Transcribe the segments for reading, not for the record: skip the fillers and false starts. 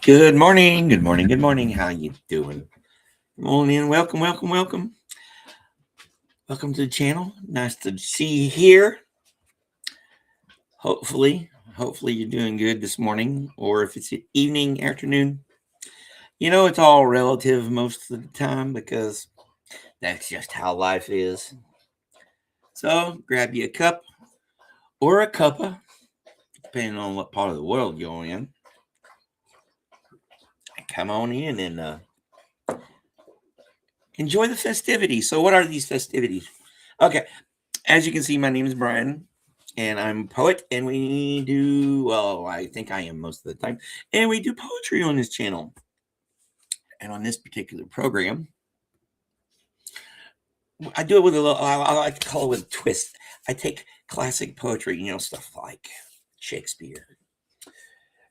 Good morning, good morning, good morning. How you doing? Good morning, welcome, welcome, welcome. Welcome to the channel. Nice to see you here. Hopefully you're doing good this morning, or if it's evening, afternoon. You know, it's all relative most of the time because that's just how life is. So grab you a cup or a cuppa, depending on what part of the world you're in. Come on in and enjoy the festivities. So what are these festivities? Okay, as you can see, my name is Brian, and I'm a poet, and we do, well, I think I am most of the time, and we do poetry on this channel. And on this particular program, I do it with a little, I like to call it with a twist. I take classic poetry, stuff like Shakespeare,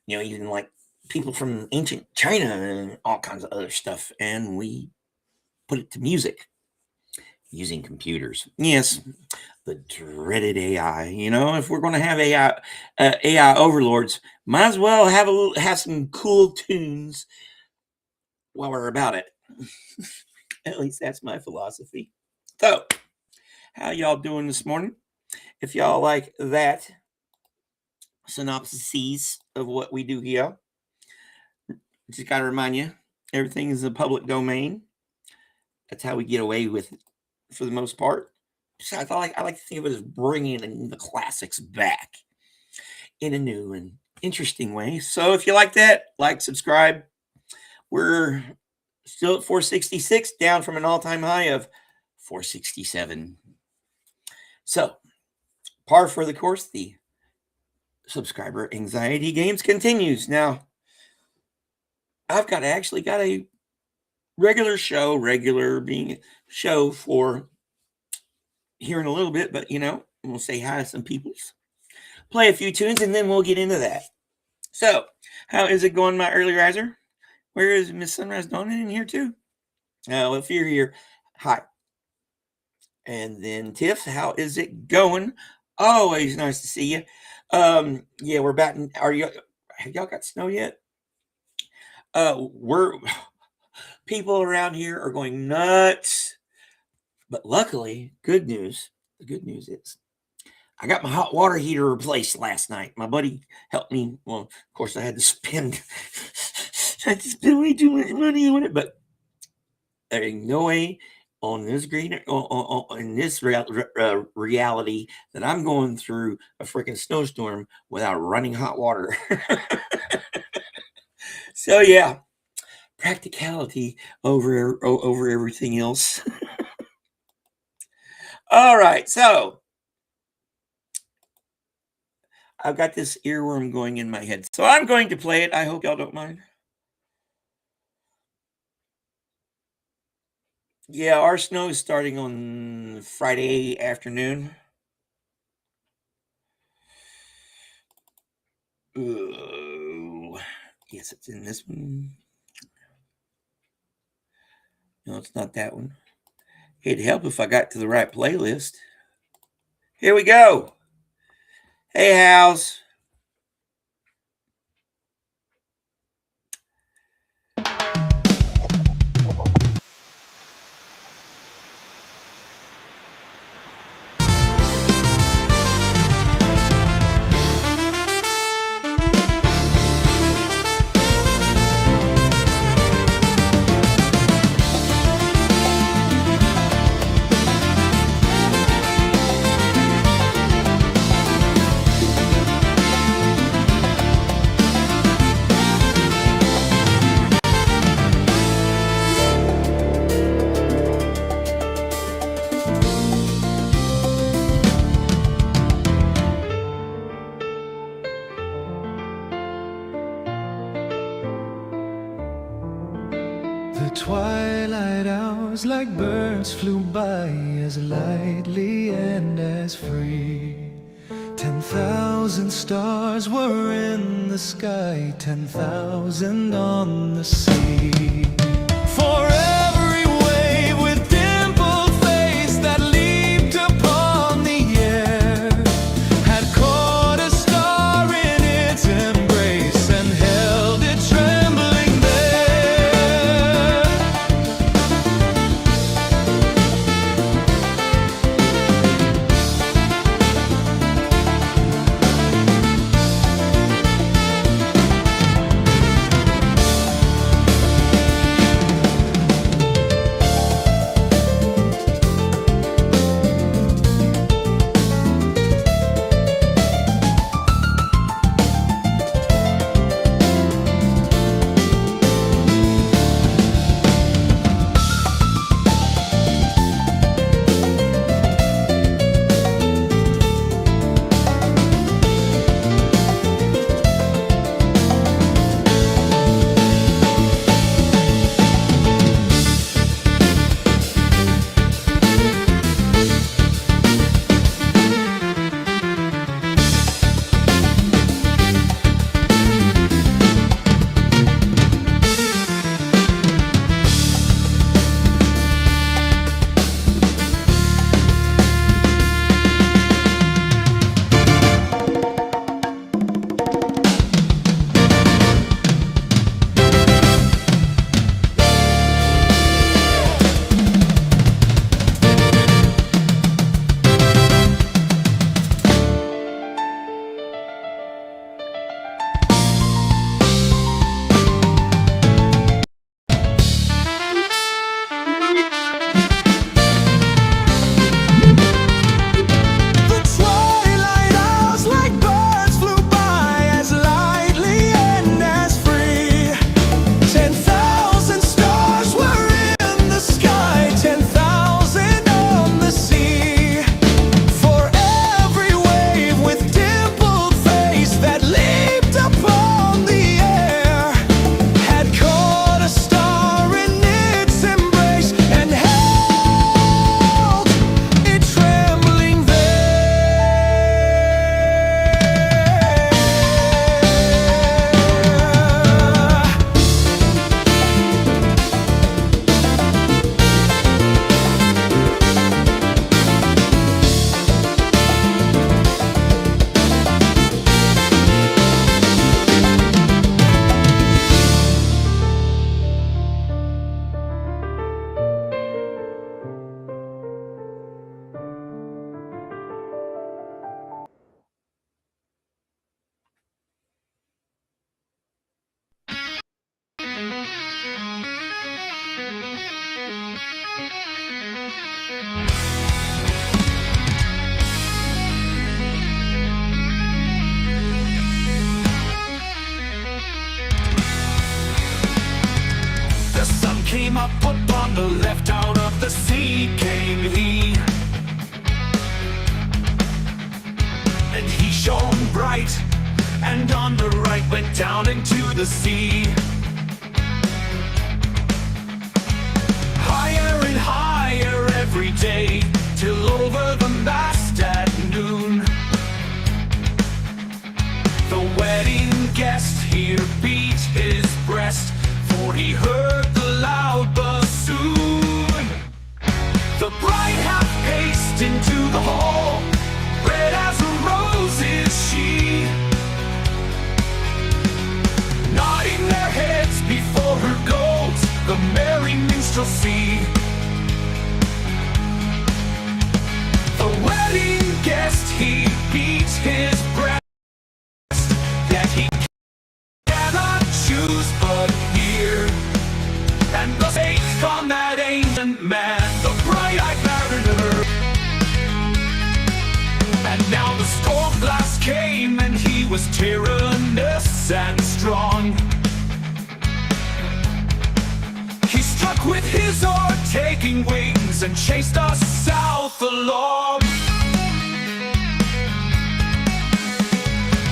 even like people from ancient China and all kinds of other stuff, and we put it to music using computers. Yes, the dreaded AI. If we're going to have AI overlords, might as well have some cool tunes while we're about it. At least that's my philosophy. So, how y'all doing this morning? If y'all like that synopsis of what we do here, just got to remind you, everything is a public domain. That's how we get away with it for the most part. So I like to think of it as bringing the classics back in a new and interesting way. So if you like that, subscribe. We're still at 466, down from an all-time high of 467. So, par for the course, the subscriber anxiety games continues. Now, I've actually got a regular show for here in a little bit, but we'll say hi to some peoples, play a few tunes, and then we'll get into that. So, how is it going, my early riser? Where is Miss Sunrise Dawn in here too? If you're here, hi. And then Tiff, how is it going? Always nice to see you. Yeah, we're batting. Have y'all got snow yet? People around here are going nuts. But luckily, the good news is I got my hot water heater replaced last night. My buddy helped me. Well, of course, I had to spend way too much money on it, but there ain't no way on this in this reality that I'm going through a freaking snowstorm without running hot water. So yeah, practicality over everything else. All right, so I've got this earworm going in my head, so I'm going to play it. I hope y'all don't mind. Yeah, our snow is starting on Friday afternoon. Ooh. Yes, it's in this one. No, it's not that one. It'd help if I got to the right playlist. Here we go. Hey, House. The twilight hours like birds flew by as lightly and as free. 10,000 stars were in the sky, 10,000 on the sea. For every wave with dimpled face that leaped upon the air had caught a star in its embrace and held it trembling. The sun came up upon the left, out of the sea came he. And he shone bright, and on the right went down into the sea. Higher and higher every day, till over the mast at noon. The wedding guest here beat his breast, for he heard the loud bassoon. The bride hath paced into the hall, red as a rose is she, nodding their heads before her goat, the merry minstrelsy. The wedding guest, he beat his breast, yet he cannot choose but hear. And thus spake on that ancient man, the bright-eyed mariner. And now the storm blast came, and he was tyrannous and strong. He struck with his oar, taking wings, and chased us south along.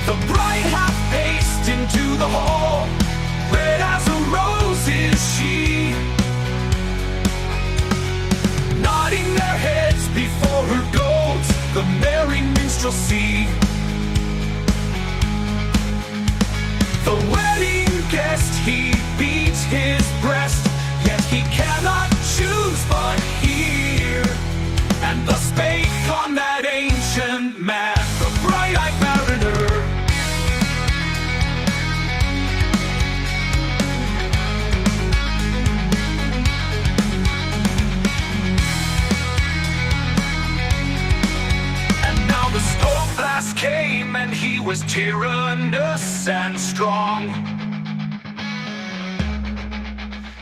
The bride hath paced into the hall, red as a rose is she, nodding their heads before her goat, the merry minstrelsy. The wedding guest, he beat his breast, yet he cannot choose but hear. And thus spake on that ancient man, the bright-eyed mariner. And now the storm blast came, and he was tyrannous and strong.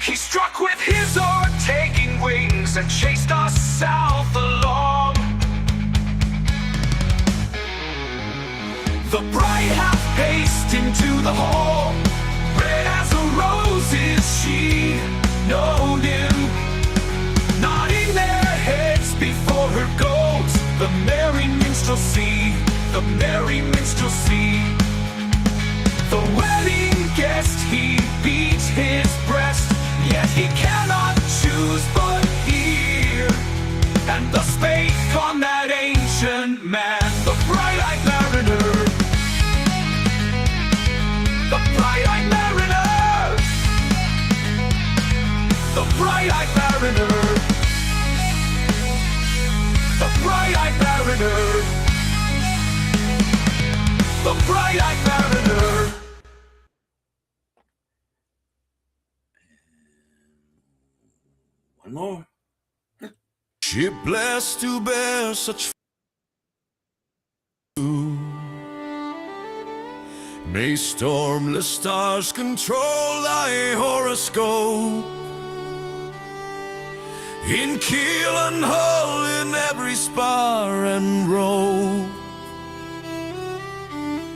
He struck with his oar, taking wings, and chased us south along. The bride hath paced into the hall, red as a rose is she, no new, nodding their heads before her goat, the merry minstrelsy, the merry minstrelsy. The wedding guest, he beat his breast, yet he cannot choose but hear. And thus spake on that ancient man, the bright-eyed mariner. The bright-eyed mariner. The bright-eyed mariner. The bright-eyed mariner. The bright-eyed mariner. One more. Ship blessed to bear such fruit. May stormless stars control thy horoscope. In keel and hull, in every spar and row,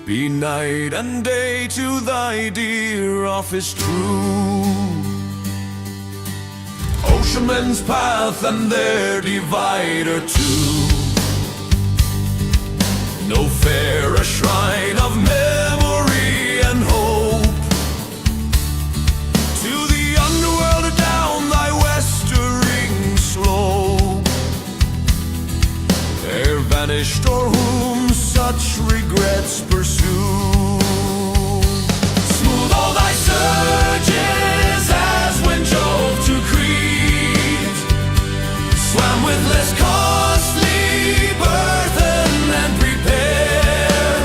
be night and day to thy dear office true. Oceanmen's path and their divider too. No fairer shrine of memory and hope. To the underworld down thy westering slope, ere vanished or whom such regrets pursue. Smooth all thy surges as when Jove to Crete swam with less costly burthen and prepare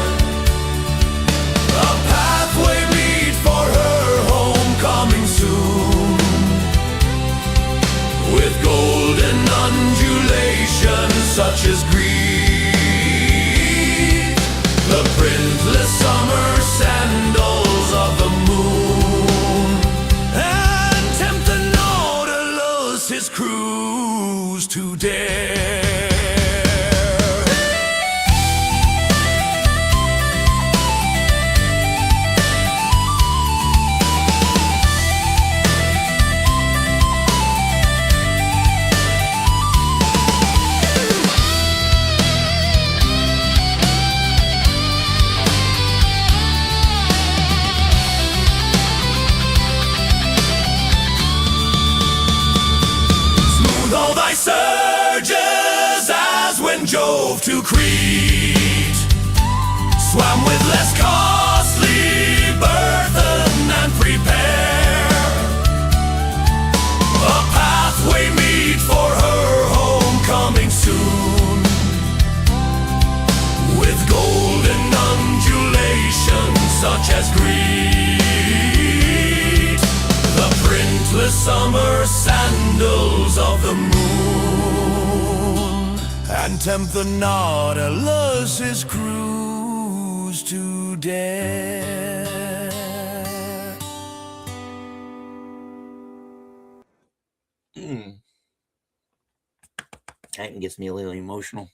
a pathway meet for her homecoming soon, with golden undulations such as greet the printless summer sandals of the moon, and tempt the Nautilus his cruise to dare. surges as when Jove to Crete swam with less costly burthen and prepare a pathway meet for her homecoming soon, with golden undulations such as greet the printless summer sandals of the moon, and tempt the Nautilus's cruise to death. That gets me a little emotional.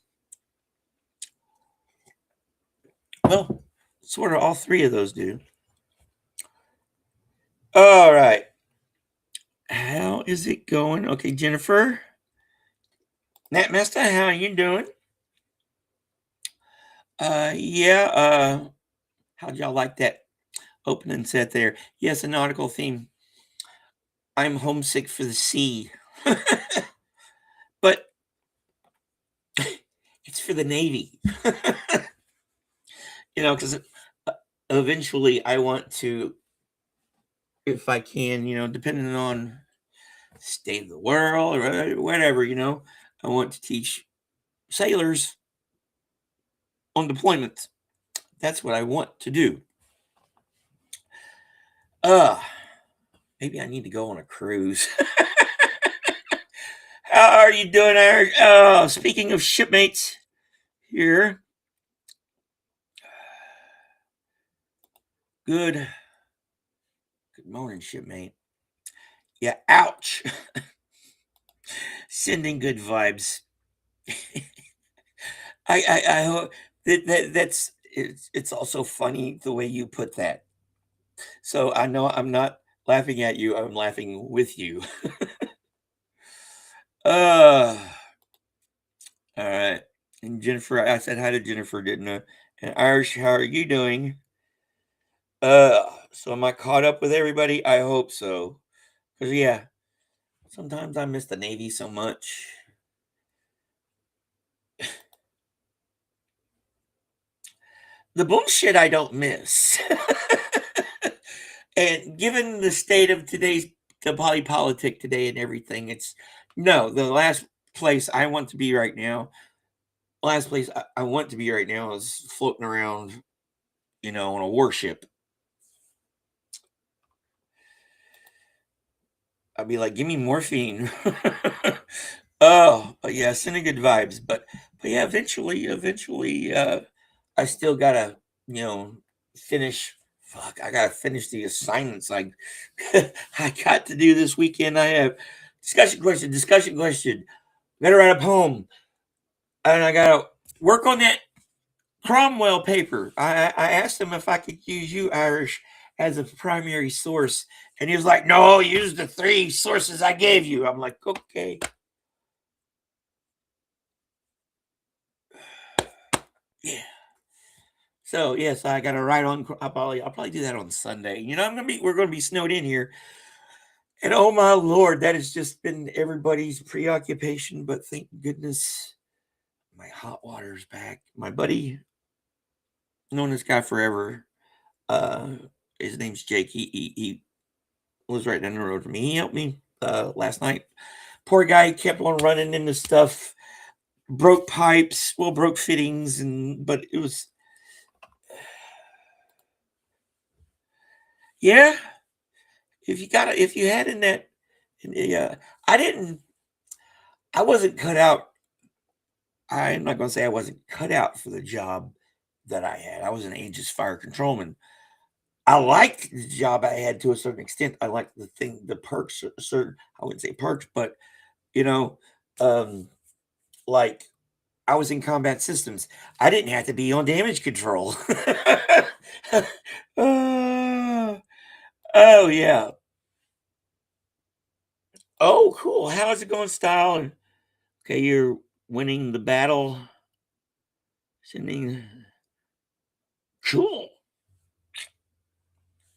Well, sort of all three of those do. All right. How is it going? Okay, Jennifer. Natmaster, how are you doing? Yeah, how'd y'all like that opening set there? Yes, a nautical theme. I'm homesick for the sea. But it's for the Navy. Because eventually I want to, if I can, depending on the state of the world or whatever, I want to teach sailors on deployment. That's what I want to do. Maybe I need to go on a cruise. How are you doing, Eric? Speaking of shipmates here. Good morning, shipmate. Yeah, ouch. Sending good vibes. I hope that's it's also funny the way you put that. So I know I'm not laughing at you, I'm laughing with you. All right. And Jennifer, I said hi to Jennifer, didn't I? And Irish, how are you doing? So am I caught up with everybody? I hope so. Because yeah, sometimes I miss the Navy so much. The bullshit I don't miss. And given the state of the polypolitic today and everything, the last place I want to be right now, is floating around, on a warship. I'd be like, give me morphine. Oh, but yeah, sending good vibes. But yeah, eventually, I still gotta, finish. Fuck, I gotta finish the assignments I got to do this weekend. I have discussion question. Gotta write a poem, and I gotta work on that Cromwell paper. I asked him if I could use you, Irish, as a primary source, and he was like, "No, use the 3 sources I gave you." I'm like, okay. Yeah. So yes, I got to write on. I'll probably do that on Sunday. We're gonna be snowed in here, and oh my Lord, that has just been everybody's preoccupation. But thank goodness, my hot water's back. My buddy, known this guy forever. His name's Jake. He was right down the road from me. He helped me last night. Poor guy kept on running into stuff. Broke pipes, broke fittings, but it was, yeah. If you had in that, I wasn't cut out. I'm not going to say I wasn't cut out for the job that I had. I was an Aegis fire controlman. I liked the job I had to a certain extent. I liked the perks, certain, I wouldn't say perks, but like I was in combat systems. I didn't have to be on damage control. Oh yeah. Oh, cool. How's it going, Style? Okay, you're winning the battle. Sending. Cool.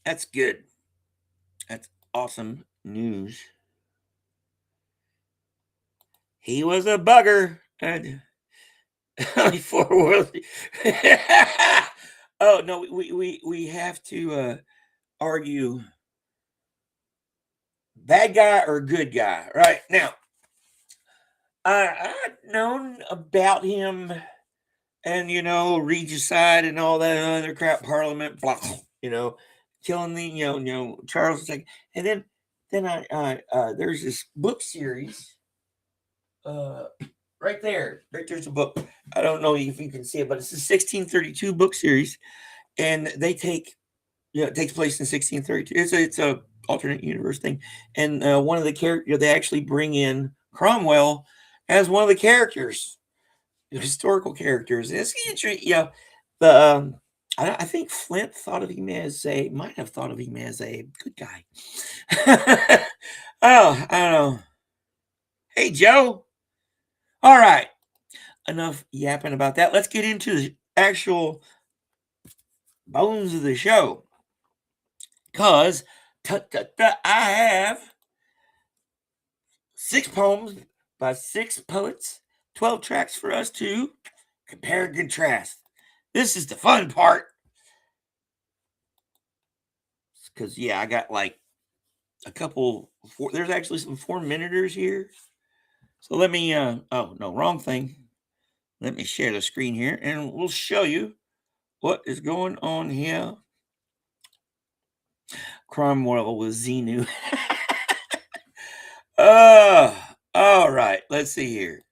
That's good. That's awesome news. He was a bugger. And before World. Oh no, we have to argue bad guy or good guy, right? Now, I've known about him and regicide and all that other crap, Parliament, blah, killing the Charles II. And then I there's this book series right there's a book. I don't know if you can see it, but it's a 1632 book series, and they take it takes place in 1632. It's a alternate universe thing, and one of the characters, they actually bring in Cromwell as one of the characters, the historical characters. And it's interesting, I think Flint might have thought of him as a good guy. Oh, I don't know. Hey, Joe. All right. Enough yapping about that. Let's get into the actual bones of the show. Because I have 6 poems by 6 poets, 12 tracks for us to compare and contrast. This is the fun part. Because, I got like a couple, there's actually some 4-minuters here. So let me, oh, no, wrong thing. Let me share the screen here and we'll show you what is going on here. Cromwell with Xenu. All right, let's see here.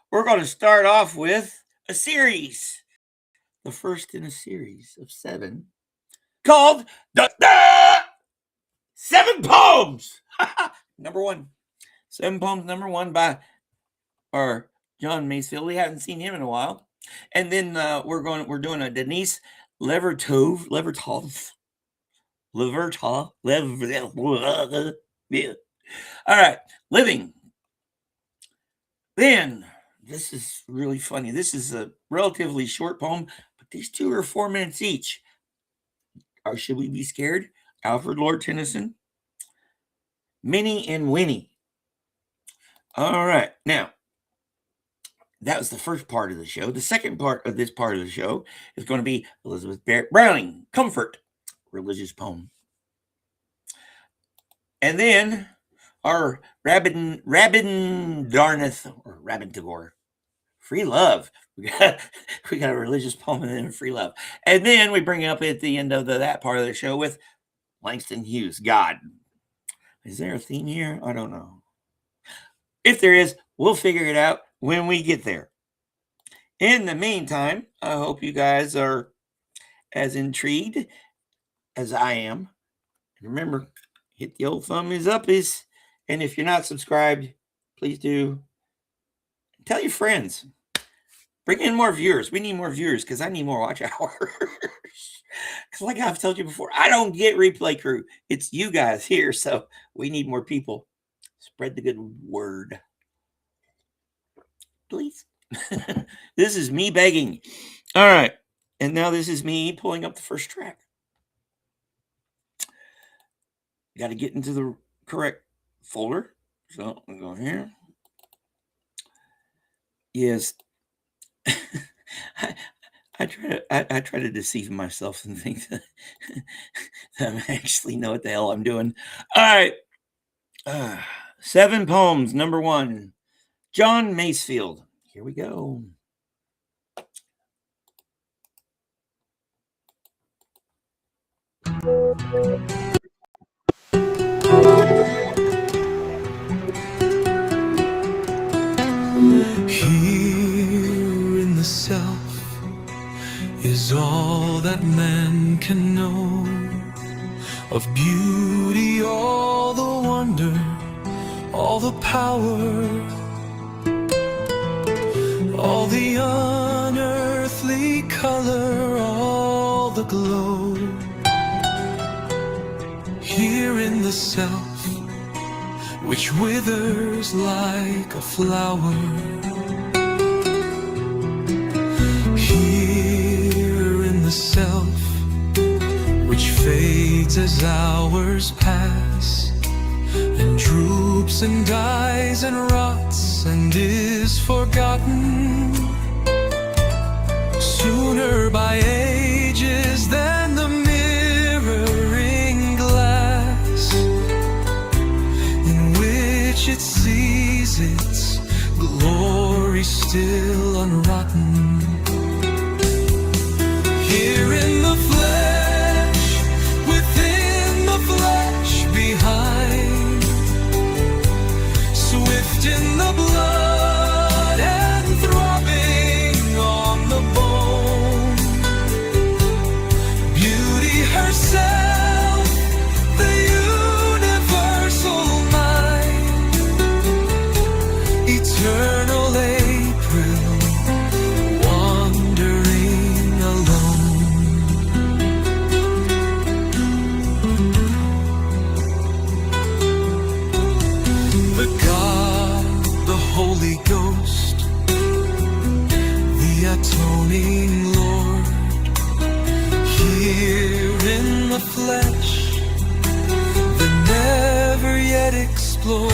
We're going to start off with a series. The first in a series of 7 called the 7 Poems. Number 1. 7 Poems, number 1 by John Masefield. We haven't seen him in a while. And then we're doing a Denise Levertov. All right, Living. Then, this is really funny. This is a relatively short poem, but these 2 are 4 minutes each. Or Should We Be Scared? Alfred Lord Tennyson. Minnie and Winnie. All right, now, that was the first part of the show. The second part of this part of the show is going to be Elizabeth Barrett Browning, Comfort, religious poem. And then our Rabindranath or Rabindranath, Free Love. We got a religious poem and then Free Love. And then we bring up at the end of that part of the show with Langston Hughes, God. Is there a theme here? I don't know. If there is, we'll figure it out when we get there. In the meantime, I hope you guys are as intrigued as I am. And remember, hit the old thumbs up. And if you're not subscribed, please do. Tell your friends. Bring in more viewers. We need more viewers because I need more watch hours. Because like I've told you before, I don't get Replay Crew. It's you guys here. So we need more people. Spread the good word. Please. This is me begging. All right. And now this is me pulling up the first track. Got to get into the correct folder. So I'm going here. Yes. I try to deceive myself and think that I actually know what the hell I'm doing. All right. 7 Poems, number 1. John Masefield. Here we go. Here in the South is all that man can know of beauty, all the wonder, all the power, all the unearthly color, all the glow. Here in the South, which withers like a flower, here in the South, which fades as hours pass, and droops and dies and rots and is forgotten sooner by ages than the mirroring glass in which it sees its glory still unrotten. Here in the flesh, within the flesh behind, swift in the blood and throbbing on the bone, beauty herself, the universal mind, eternal April, wandering alone. The God, the Holy Ghost, the atoning Lord, here in the flesh, the never yet explored.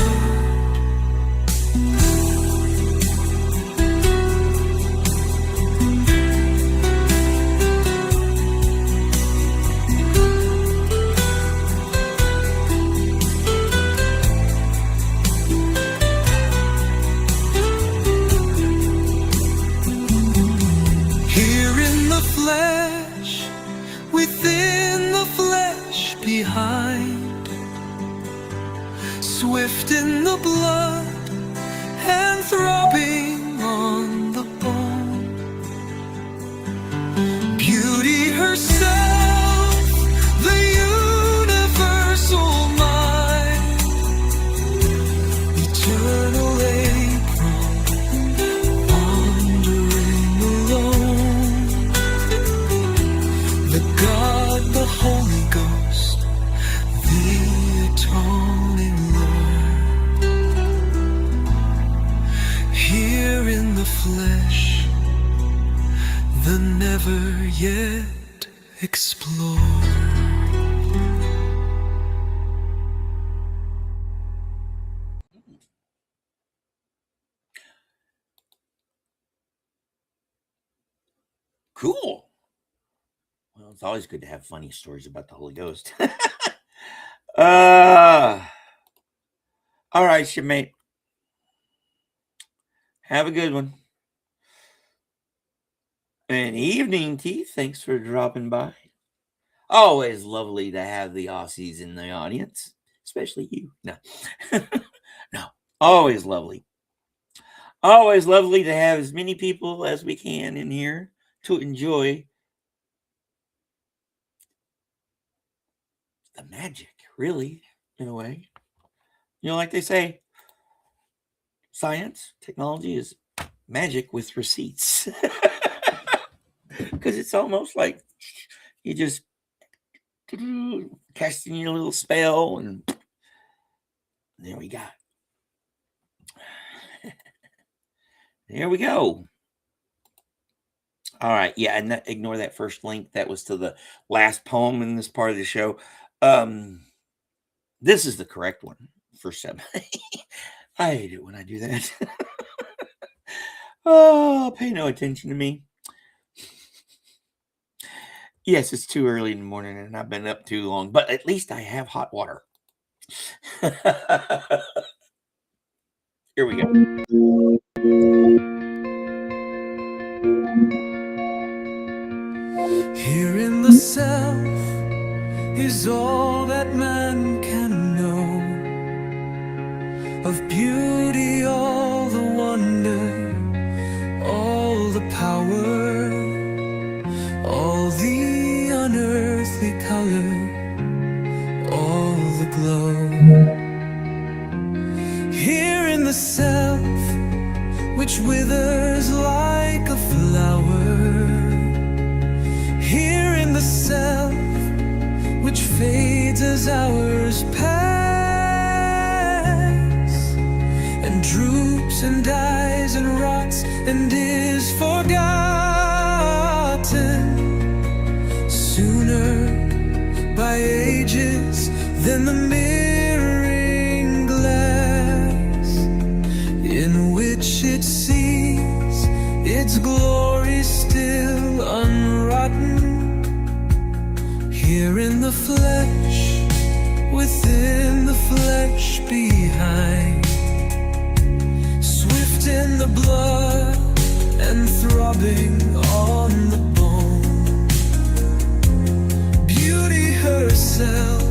Here in the flesh, within the flesh behind, swift in the blood and throbbing on the bone, beauty herself, the universal mind, eternal April, wandering alone. The God, the Holy Ghost, the atoning Lord, here in the flesh, the never yet explored. Cool. Well, it's always good to have funny stories about the Holy Ghost. All right, shipmate. Have a good one. And evening, Keith. Thanks for dropping by. Always lovely to have the Aussies in the audience, especially you. No, no, always lovely. Always lovely to have as many people as we can in here to enjoy the magic, really, in a way. You know, like they say, science, technology is magic with receipts. Because it's almost like you just casting your little spell, and there we got. There we go. All right. Yeah, and ignore that first link. That was to the last poem in this part of the show. This is the correct one for 7. I hate it when I do that. Oh, pay no attention to me. Yes, it's too early in the morning and I've been up too long, but at least I have hot water. Here we go. Here in the self is all that man can know, of beauty all the wonder, all the power, all the unearthly color, all the glow. Here in the self, which withers like a flower, here in the self, which fades as hours pass, and droops and dies and rots and is forgotten sooner by ages than the mirroring glory still unrotten, here in the flesh, within the flesh behind, swift in the blood and throbbing on the bone, beauty herself,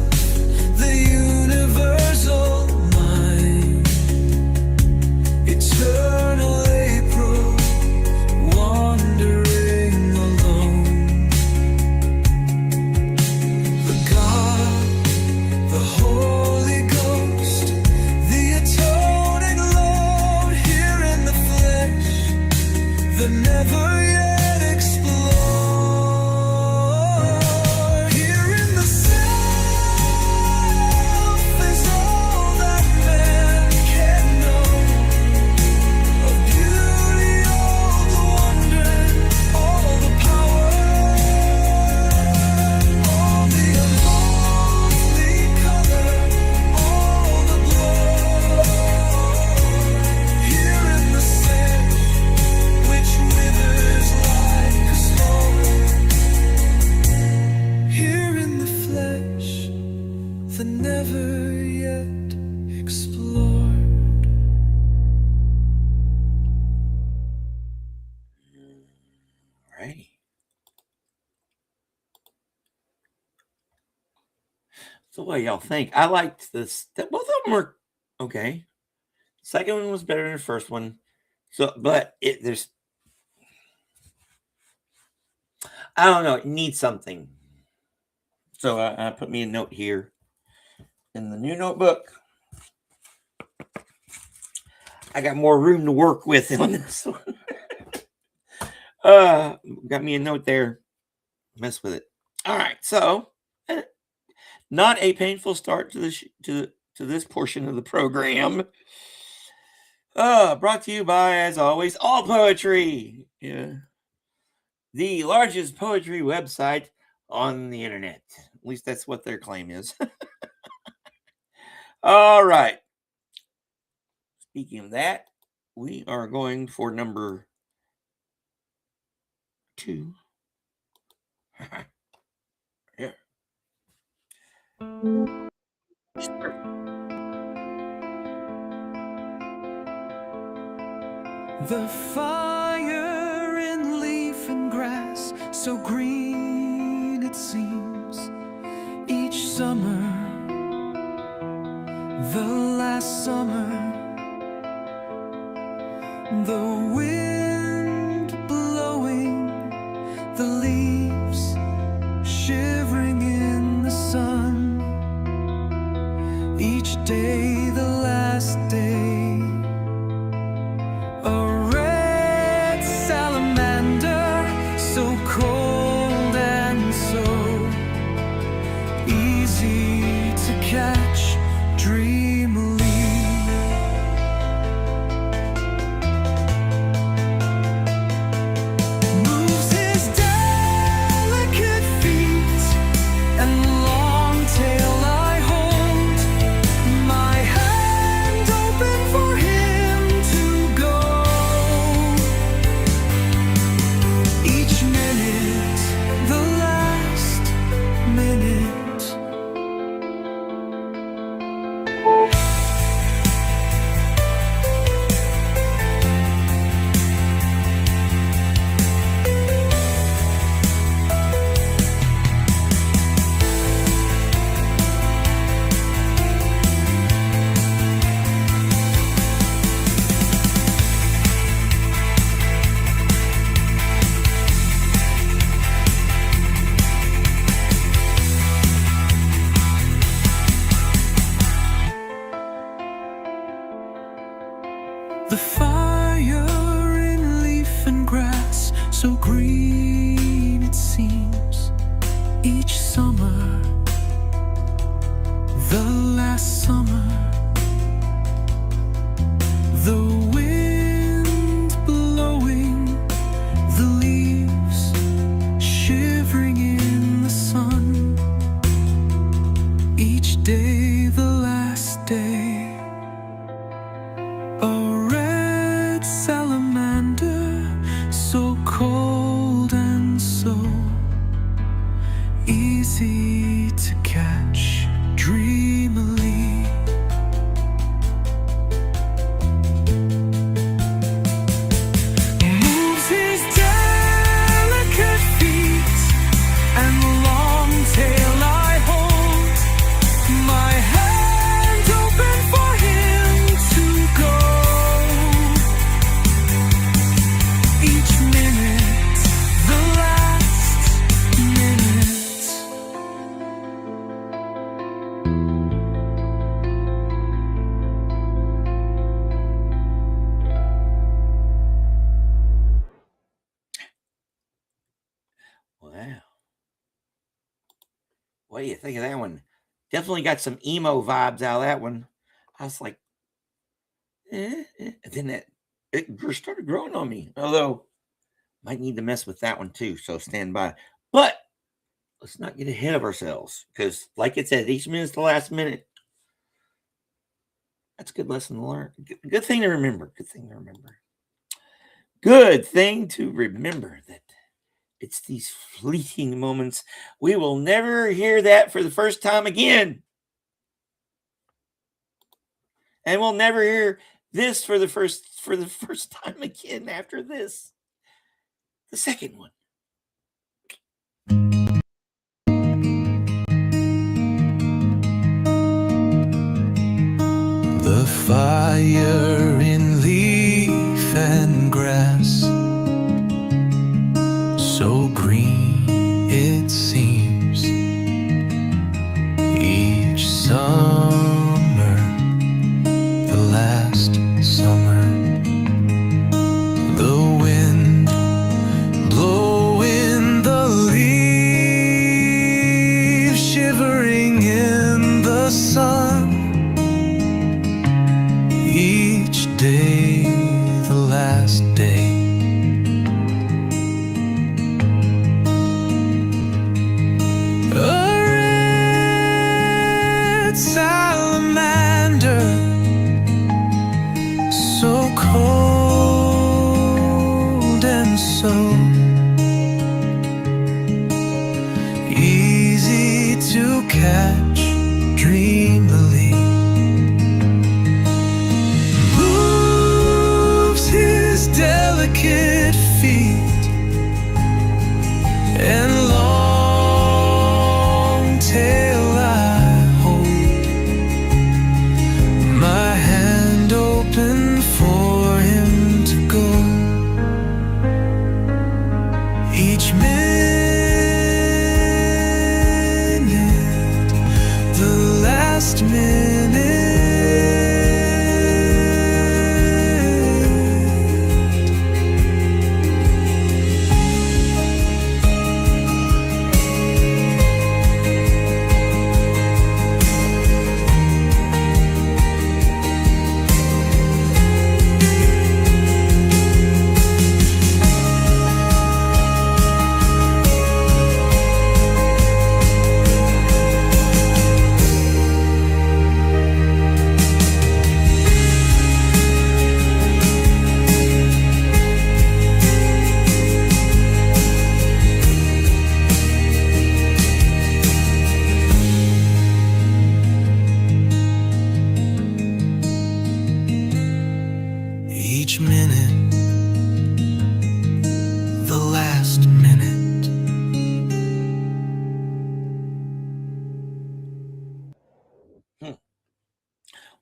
the universal mind, eternal April, wandering alone. The God, the Holy Ghost, the atoning Lord, here in the flesh, the never yet explored. Here in the self is all that man can know, of beauty, all the wonder, all the power, all the unholy color, all the blood. Here in the sin, which withers like a stone, here in the flesh, the never yet explored. Right. So what y'all think? I liked this. Both of them were okay. Second one was better than the first one. So, but there's, I don't know. It needs something. So I put me a note here in the new notebook. I got more room to work with on this one. Got me a note there. Mess with it. All right. So, not a painful start to this to this portion of the program. Brought to you by, as always, All Poetry. Yeah. The largest poetry website on the internet. At least that's what their claim is. All right. Speaking of that, we are going for number 2. Yeah. The fire in leaf and grass, so green it seems, each summer, the last summer, the wind blowing, the leaves shivering in the sun, each day the last day. A red salamander, so cold and so easy to catch dreamily. Moves his delicate feet, and long tail I hold, my hand open for him to go. Each minute, the last minute. The fire in leaf and grass, so green it seems, each summer, the last summer, the wind blowing, the leaves shivering in the sun, each day the last day. A red salamander, so think of that one? Definitely got some emo vibes out of that one. I was like, And then it started growing on me. Although, might need to mess with that one too. So stand by. But let's not get ahead of ourselves because, like it said, each minute's the last minute. That's a good lesson to learn. Good thing to remember. Good thing to remember. Good thing to remember that it's these fleeting moments. We will never hear that for the first time again. And we'll never hear this for the first time again after this. The second one. The fire in leaf and grass, so green it seems. Each summer, the last summer, the wind blowing the leaves, shivering in the sun. Each day, the last day. A red salamander, so cold and so easy to catch dreamily. Delicate feet and long tail I hold, my hand open for him to go. Each minute, the last minute. Each minute, the last minute.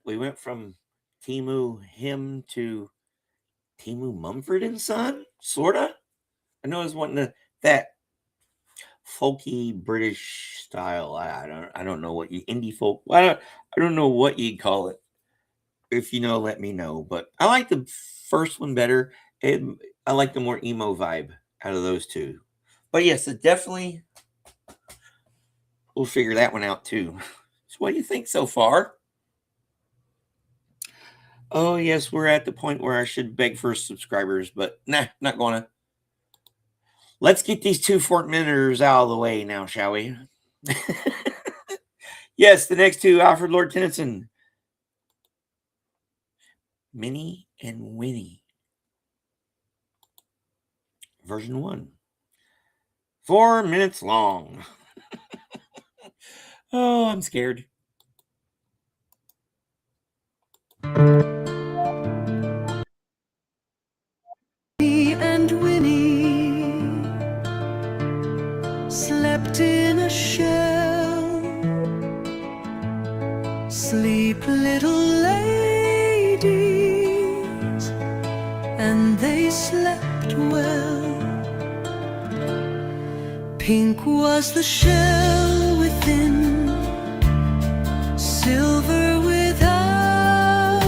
We went from Timu him to Timu Mumford and Son, sorta. I know it's wanting that folky British style. I don't know what you indie folk. I don't know what you'd call it. If you know, let me know. But I like the first one better. I like the more emo vibe out of those two. But yes, it definitely. We'll figure that one out too. So what do you think so far? Oh yes, we're at the point where I should beg for subscribers, but nah, not gonna. Let's get these 2 4-minuters out of the way now, shall we? Yes, the next two, Alfred Lord Tennyson. Minnie and Winnie. Version 1. 4 minutes long. Oh, I'm scared. And Winnie slept in a shell. Sleep, little ladies, and they slept well. Pink was the shell within, silver without.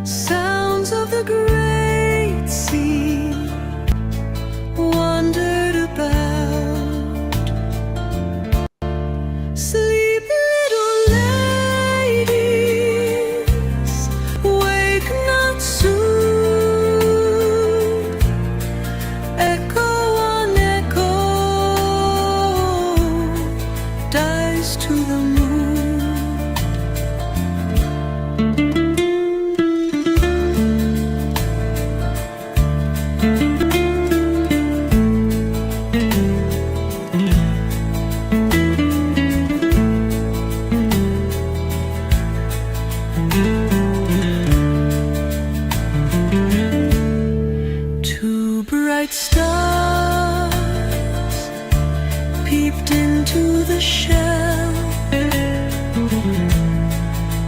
Sounds of the great sea wandered about. rise to the moon. Two bright stars peeped into the shell.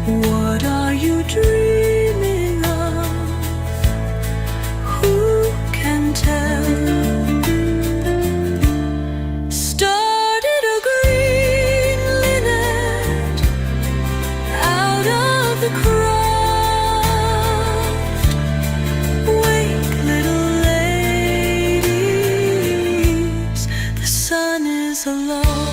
What are you dreaming of? Who can tell? Started a green linnet out of the croft. Wake, little ladies, the sun is aloft.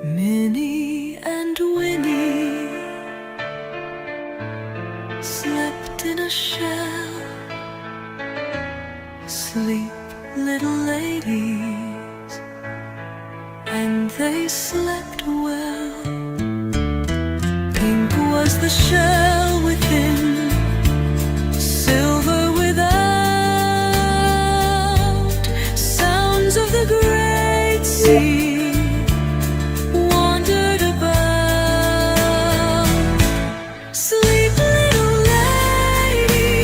Minnie and Winnie slept in a shell. Sleep, little ladies, and they slept well. Pink was the shell within, silver without. Sounds of the great sea wandered about. Sleep, little ladies,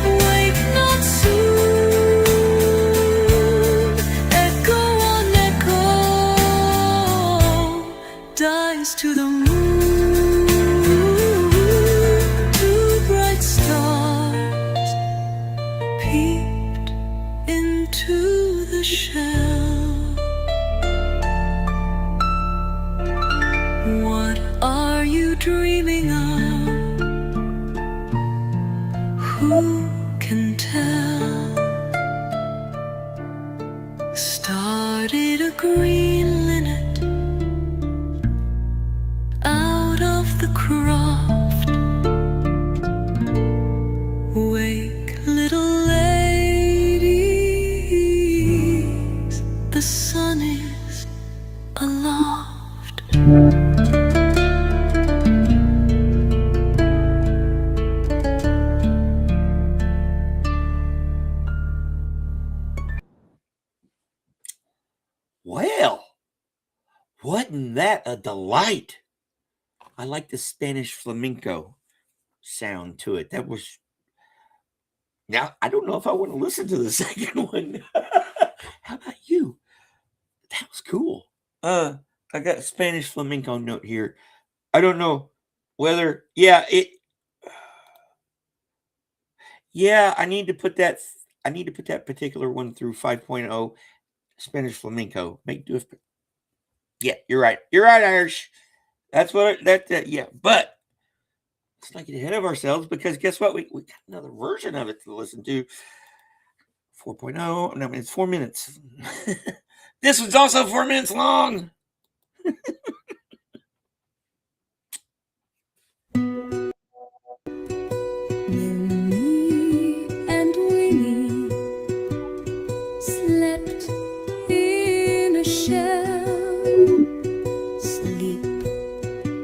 wake not soon. Echo on echo dies to the moon. Two bright stars peeped into the shell. What are you dreaming of? Who can tell? Started a green linnet out of the croft. Wake, little ladies, the sun is aloft. Well, wasn't that a delight? I like the Spanish flamenco sound to it. That was. Now, I don't know if I want to listen to the second one. How about you? That was cool. I got a Spanish flamenco note here. I don't know whether, yeah, I need to put that particular one through 5.0 Spanish flamenco. Yeah, you're right. You're right, Irish. That's what yeah, but let's not get ahead of ourselves, because guess what? We got another version of it to listen to. 4.0. No, it's 4 minutes. This one's also 4 minutes long. Minnie and Winnie slept in a shell. Sleep,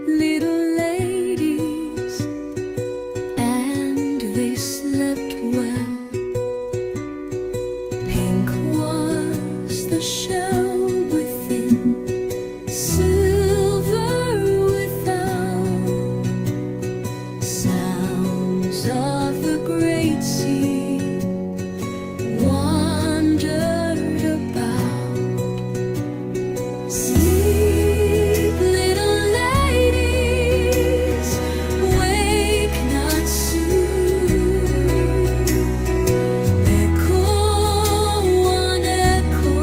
little ladies, and they slept well. Pink was the shell within, silver without. Sounds of the great sea wandered about. Sleep, little ladies, wake not soon. Echo on echo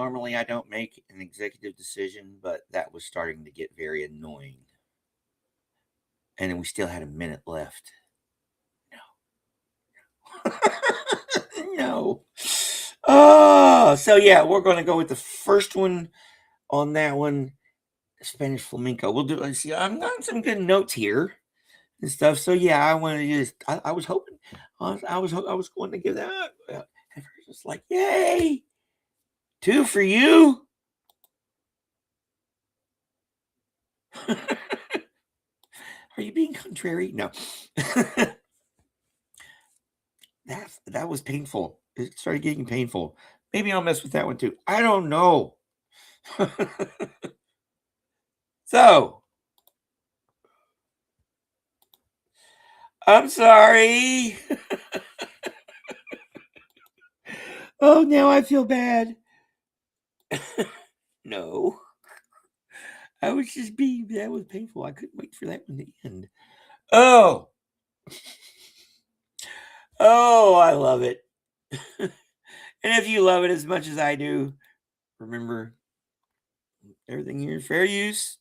normally I don't make an executive decision, but that was starting to get very annoying. And then we still had a minute left. No. Oh, so yeah, we're going to go with the first one on that one, Spanish flamenco. We'll do. Let's see. I've got some good notes here and stuff. So yeah, I want to just. I was hoping. I was going to give that up. And just like, yay, 2 for you. Are you being contrary? No. That was painful. It started getting painful. Maybe I'll mess with that one too. I don't know. So, I'm sorry. Oh, now I feel bad. No. I was just being, that was painful. I couldn't wait for that one to end. Oh. Oh, I love it. And if you love it as much as I do, remember, everything here is fair use.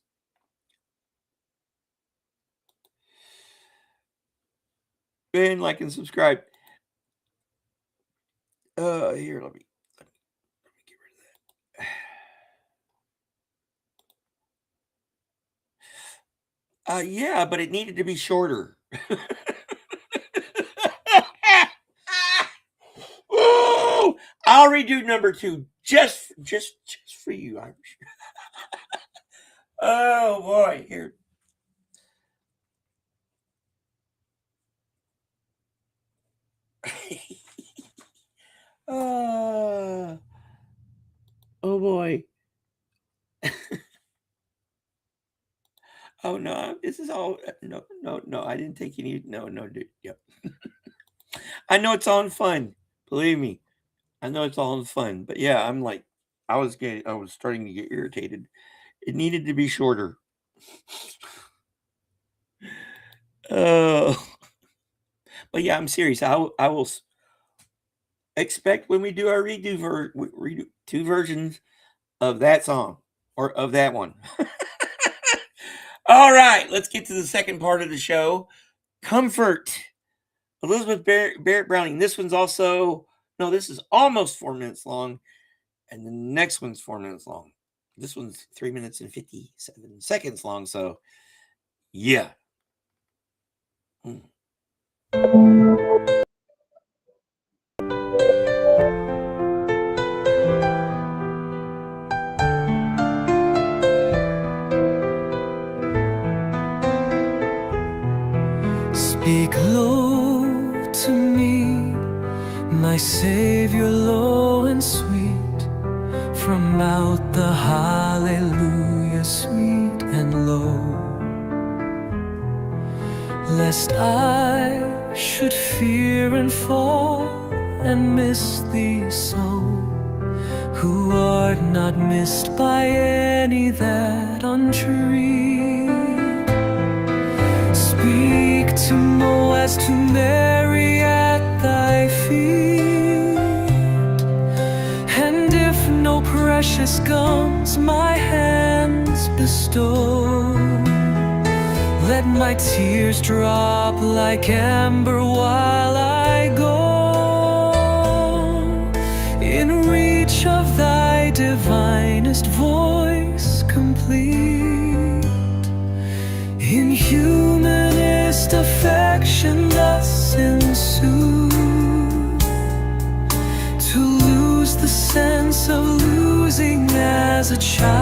And like and subscribe. Here, let me get rid of that. Yeah, but it needed to be shorter. Ooh, I'll redo number 2 just for you, Irish. Oh boy, here. Oh boy. Oh no, this is all no. I didn't take any. No, dude. Yep. I know it's all in fun. Believe me, I know it's all in fun. But yeah, I'm like, I was starting to get irritated. It needed to be shorter. Oh, but yeah, I'm serious. I will expect when we do our redo 2 versions of that song or of that one. All right, let's get to the second part of the show. Comfort. Elizabeth Barrett Browning. This one's also, no, this is almost 4 minutes long. And the next one's 4 minutes long. This one's 3 minutes and 57 seconds long. So, yeah. Speak low to me, my Savior, low and sweet, from out the hallelujah, sweet and low, lest I should fear and fall and miss thee so, who art not missed by any that untreat. Speak to Moaz, to Mary at thy feet, and if no precious gums my hands bestow, let my tears drop like amber while I go, in reach of thy divinest voice complete, in humanest affection thus ensue, to lose the sense of losing as a child,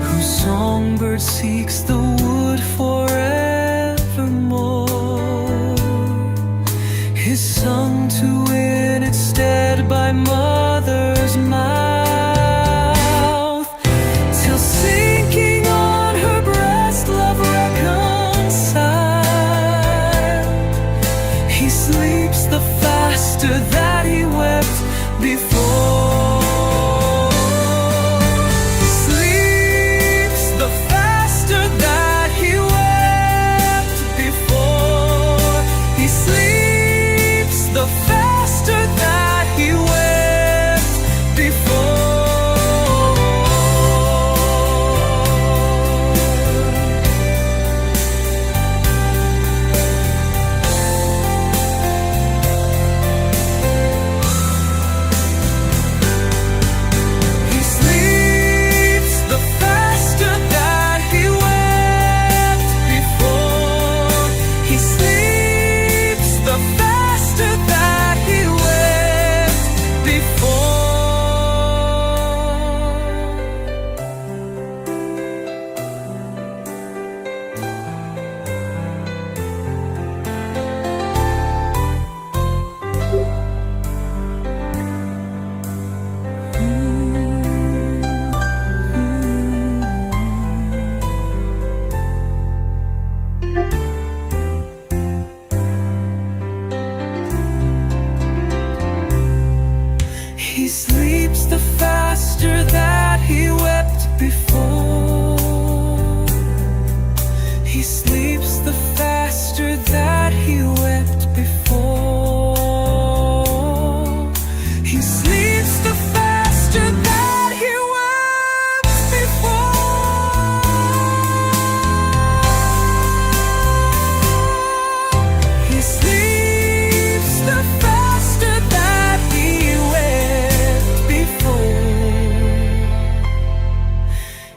whose songbird seeks the wood forevermore, is sung to in its stead by mother's mouth, till sinking on her breast love reconciled, he sleeps the faster that he wept before. Sleeps the faster that he wept before. He sleeps the faster that he wept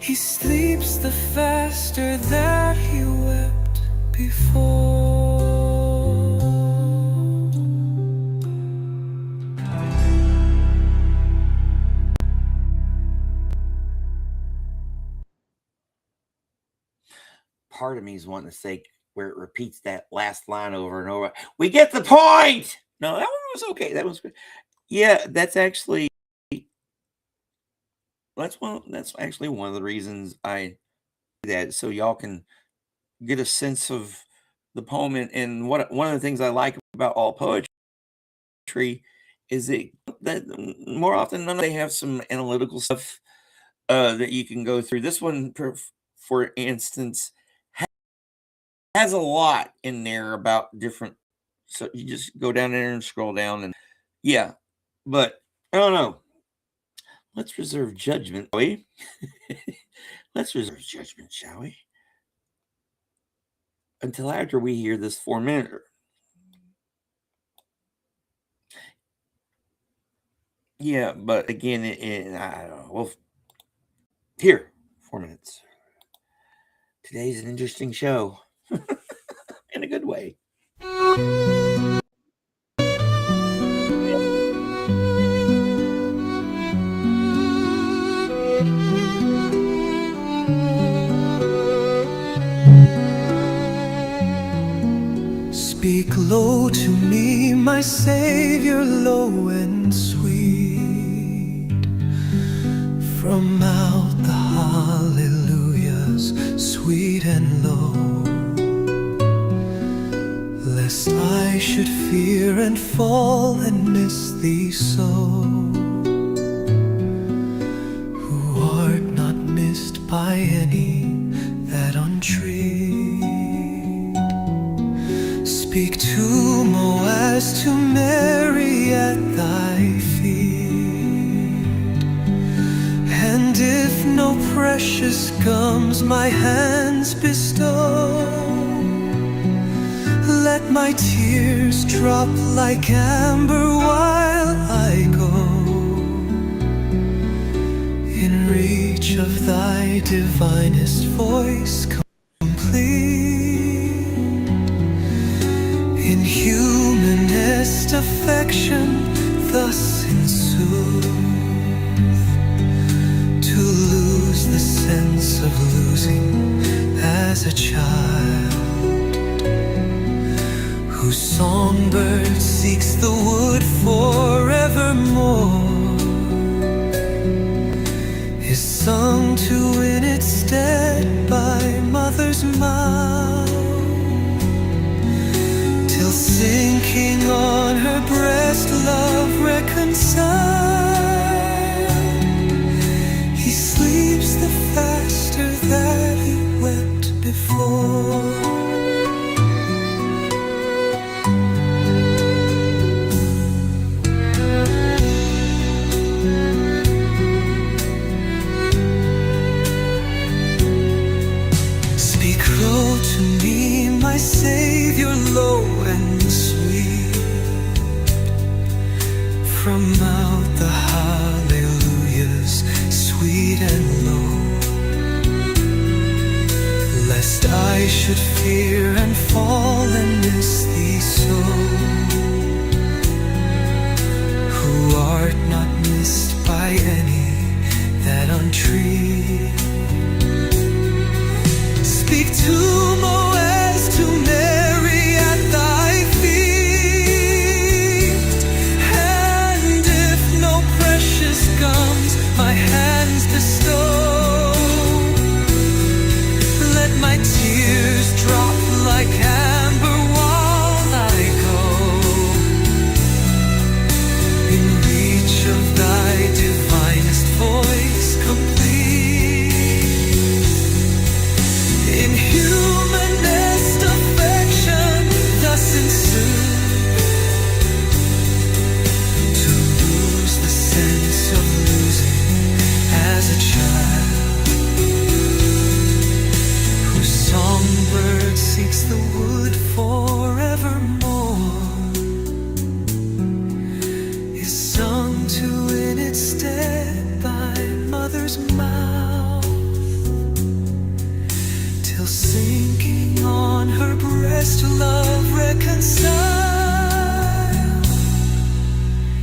He sleeps the faster that he wept before. Part of me is wanting to say where it repeats that last line over and over. We get the point. No, that one was okay. That was good. Yeah, that's actually that's actually one of the reasons I do that, so y'all can get a sense of the poem. And what one of the things I like about all poetry is that more often than not they have some analytical stuff that you can go through. This one, for instance, has a lot in there about different. So you just go down there and scroll down, and yeah, but I don't know. Let's reserve judgment, shall we? Let's reserve judgment, shall we? Until after we hear this 4-minute. Yeah, but again, I don't know. Well, here, 4 minutes. Today's an interesting show in a good way. Speak low to me, my Savior, low and sweet. From out the hallelujahs, sweet and low, lest I should fear and fall and miss thee so, who art not missed by any that untreat. Speak to Moaz, to Mary at thy feet, and if no precious gums my hands bestow, let my tears drop like amber while I go, in reach of thy divinest voice complete. In humanest affection thus in sooth, to lose the sense of losing as a child, whose songbird seeks the wood forevermore, is sung to in its stead by mother's mouth, till sinking on her breast love reconciled, he sleeps the faster that he wept before. Speak low to me, my Savior, low and sweet. From out the hallelujahs, sweet and low, lest I should fear and fall and miss thee so, who art not missed by any that untreat. Speak to Moaz, to Mary at thy feet, and if no precious gums my hands bestow, let my tears drop like amber while I go, tries to love reconcile.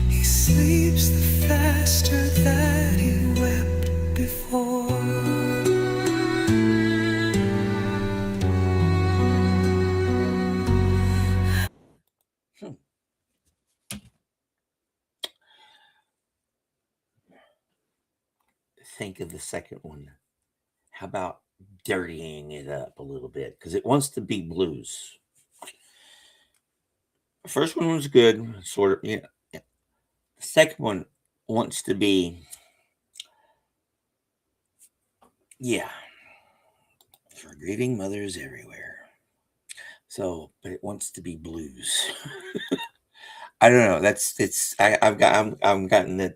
He sleeps the faster that he wept before. Think of the second one. How about dirtying it up a little bit? Because it wants to be blues. The first one was good, sort of. Yeah. The second one wants to be, yeah, for grieving mothers everywhere. So, but it wants to be blues. I don't know. I've gotten the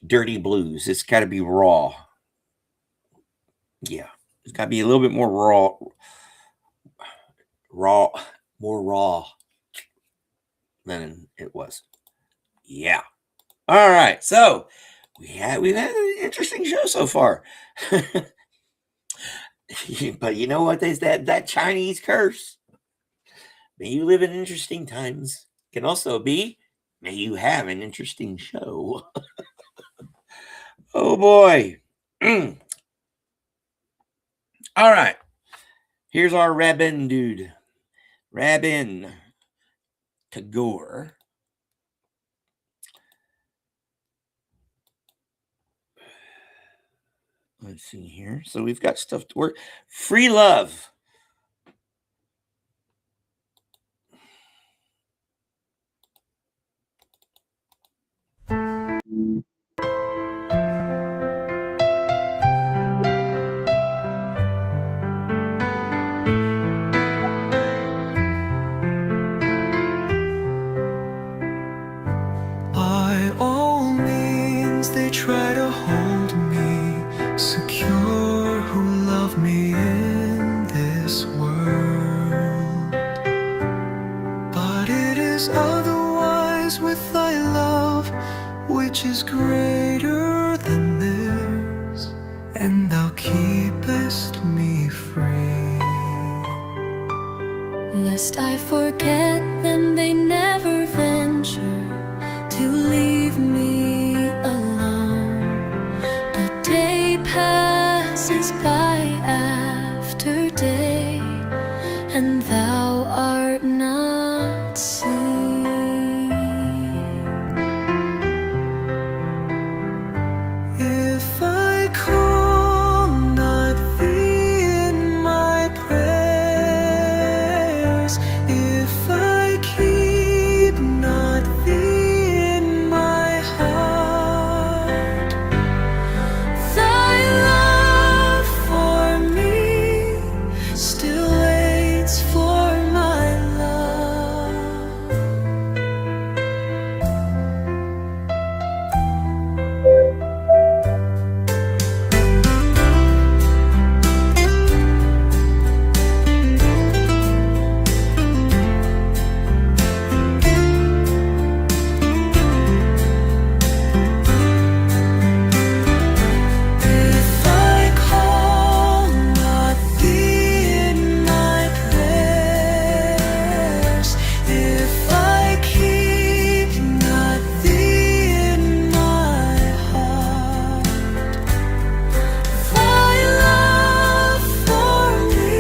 dirty blues. It's got to be raw. Yeah, it's got to be a little bit more more raw than it was. Yeah. All right. So we've had an interesting show so far. But you know what? There's that Chinese curse. May you live in interesting times. Can also be, may you have an interesting show. Oh boy. All right. Here's our Rabin dude. Rabin Tagore. Let's see here. So we've got stuff to work. Free love. By all means, they try to hold me secure, who love me in this world. But it is otherwise with thy love, which is greater than theirs, and thou keepest me free. Lest I forget them, they never venture to leave me alone. The day passes by after day, and thou art not seen. If I call not thee in my prayers, if I keep not thee in my heart, thy love for me still waits for my love. If I call not thee in my prayers, if I keep not thee in my heart, thy love for me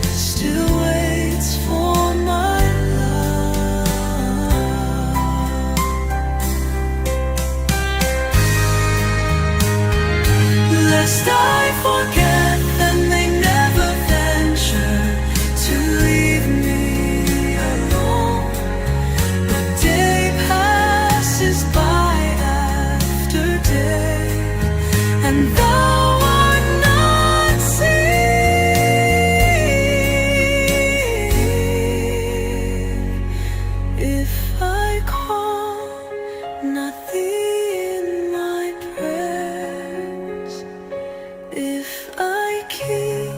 still waits for my love. Lest I forget, then they never venture to leave me alone. The day passes by after day, and thou art not seen. If I call not thee in my prayers, if I keep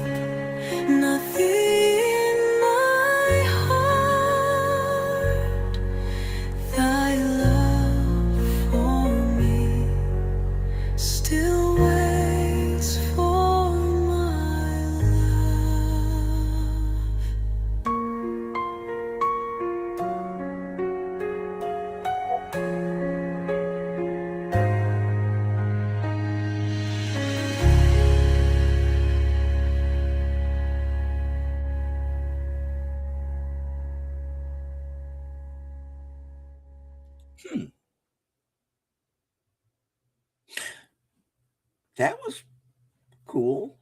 not thee in my heart, thy love for me still waits for my love. that was cool.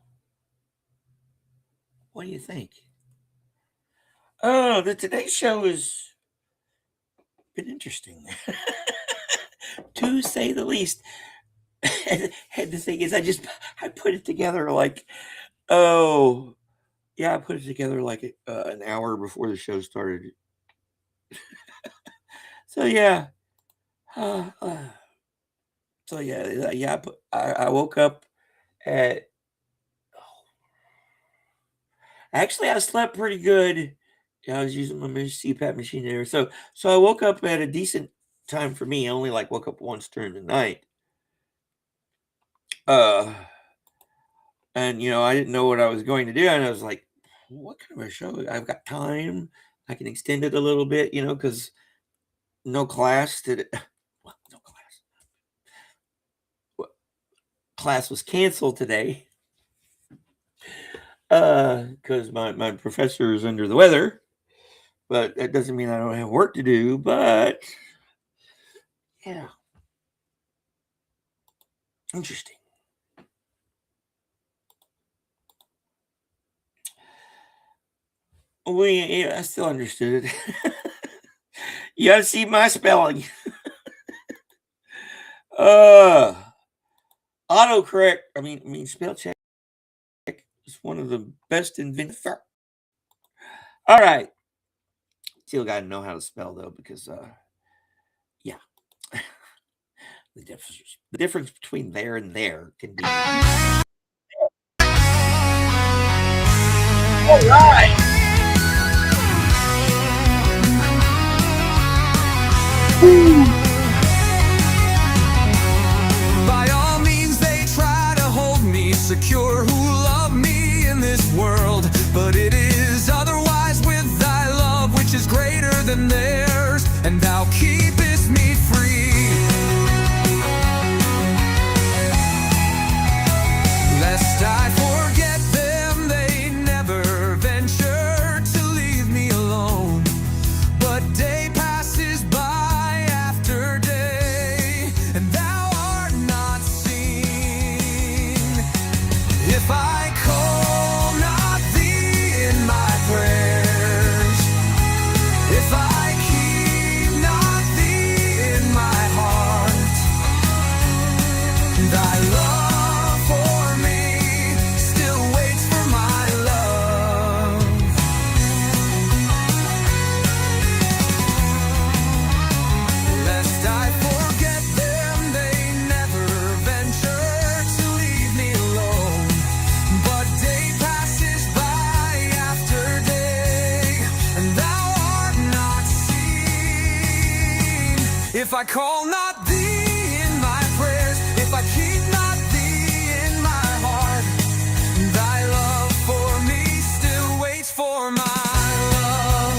What do you think? Oh, the Today Show has been interesting, to say the least. And the thing is, I put it together like, oh, yeah, I put it together like an hour before the show started. So yeah, uh, uh, so yeah. I woke up at. Actually, I slept pretty good. Yeah, I was using my CPAP machine there, so I woke up at a decent time for me. I only like woke up once during the night. Uh, and I didn't know what I was going to do, and I was like, "What kind of a show? I've got time. I can extend it a little bit, because no class today. Well, no class. Class was canceled today. Because my professor is under the weather, but that doesn't mean I don't have work to do. But yeah, interesting. I still understood it. You gotta see my spelling. Uh, autocorrect. I mean, spell check is one of the best invented. All right, still gotta know how to spell though, because yeah, the difference between there and there can be. All right. By all means, they try to hold me secure who love me in this world. But it is otherwise with thy love, which is greater than theirs, and thou keepest me free. Lest I forget them, they never venture to leave me alone. But day passes by after day, and thou art not seen. If I call not thee in my prayers, if I keep not thee in my heart, thy love for me still waits for my love. Lest I forget them, they never venture to leave me alone. But day passes by after day, and thou art not seen. If I call not thee in my prayers, if I keep not thee in my heart, thy love for me still waits for my love.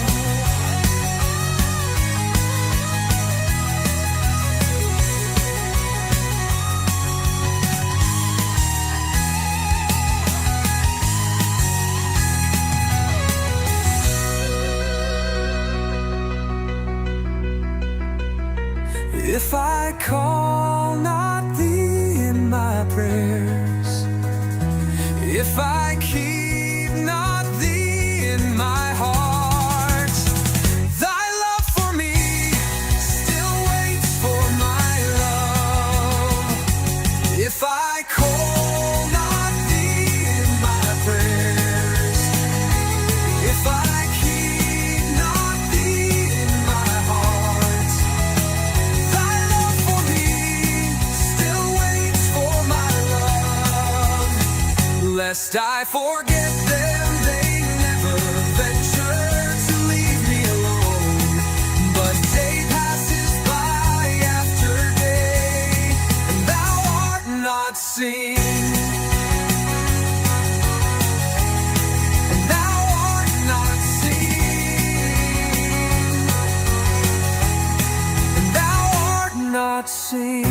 If I call not thee in my prayers, if I keep not thee in my heart, thy love for me still waits for my love. If I call not thee in my prayers, if I keep not thee in my heart, thy love for me still waits for my love. Lest I forget them, they never venture to leave me alone. But day passes by after day, and thou art not seen. And thou art not seen. And thou art not seen.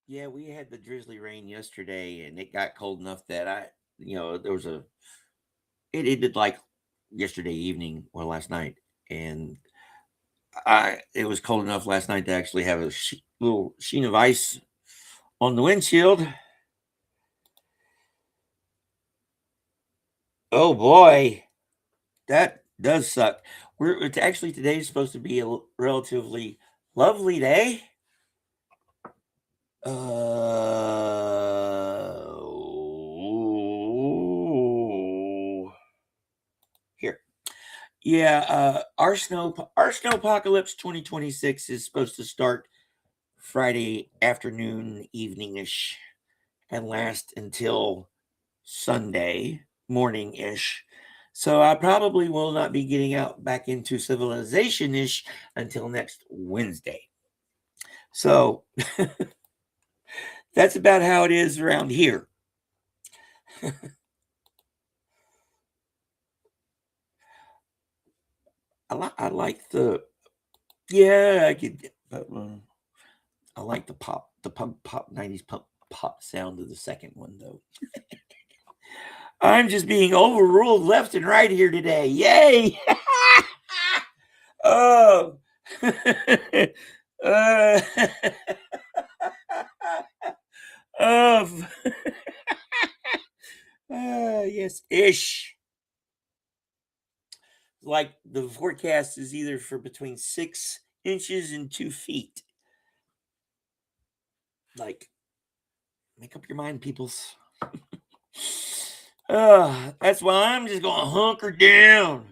Yeah, we had the drizzly rain yesterday, and it got cold enough that there was it ended like yesterday evening or last night, and it was cold enough last night to actually have a little sheen of ice on the windshield. Oh boy, that does suck. It's actually today's supposed to be a relatively lovely day. Here. Yeah, our snowpocalypse 2026 is supposed to start Friday afternoon, evening-ish, and last until Sunday morning-ish. So I probably will not be getting out back into civilization-ish until next Wednesday. So that's about how it is around here. I like the I could, but I like the pop 90s pop sound of the second one though. I'm just being overruled left and right here today. Yay! Oh. Oh. Yes, ish. Like the forecast is either for between 6 inches and 2 feet. Like, make up your mind, peoples. That's why I'm just gonna hunker down.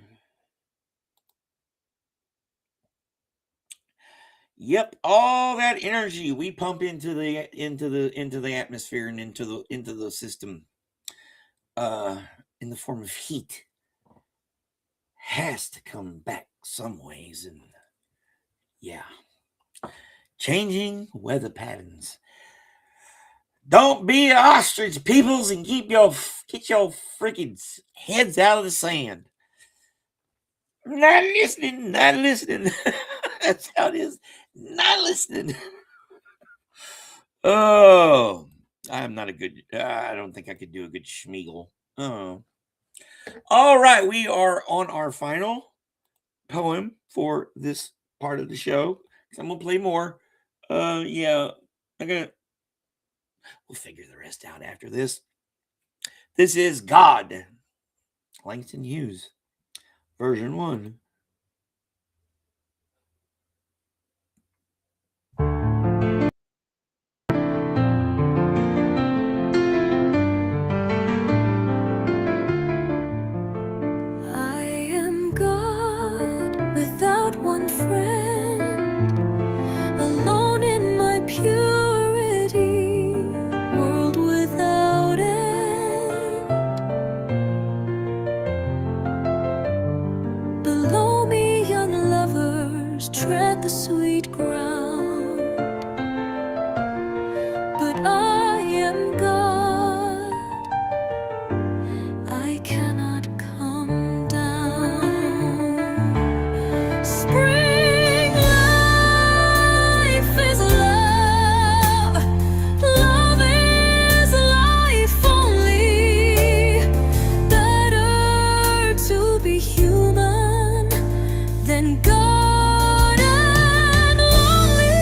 Yep, all that energy we pump into the atmosphere and into the system, in the form of heat, has to come back some ways, and yeah, changing weather patterns. Don't be an ostrich, peoples, and get your freaking heads out of the sand. Not listening. That's how it is. Not listening. Oh, I'm not a good. I don't think I could do a good Schmeagle. Oh. All right, we are on our final poem for this part of the show. I'm gonna play more. Yeah, we'll figure the rest out after this. This is God, Langston Hughes, version 1. I am God without one friend, alone in my purity, world without end. Below me, young lovers tread the sweet ground, but I am God. I cannot come down. Spring life is love. Love is life only. Better to be human than God and lonely.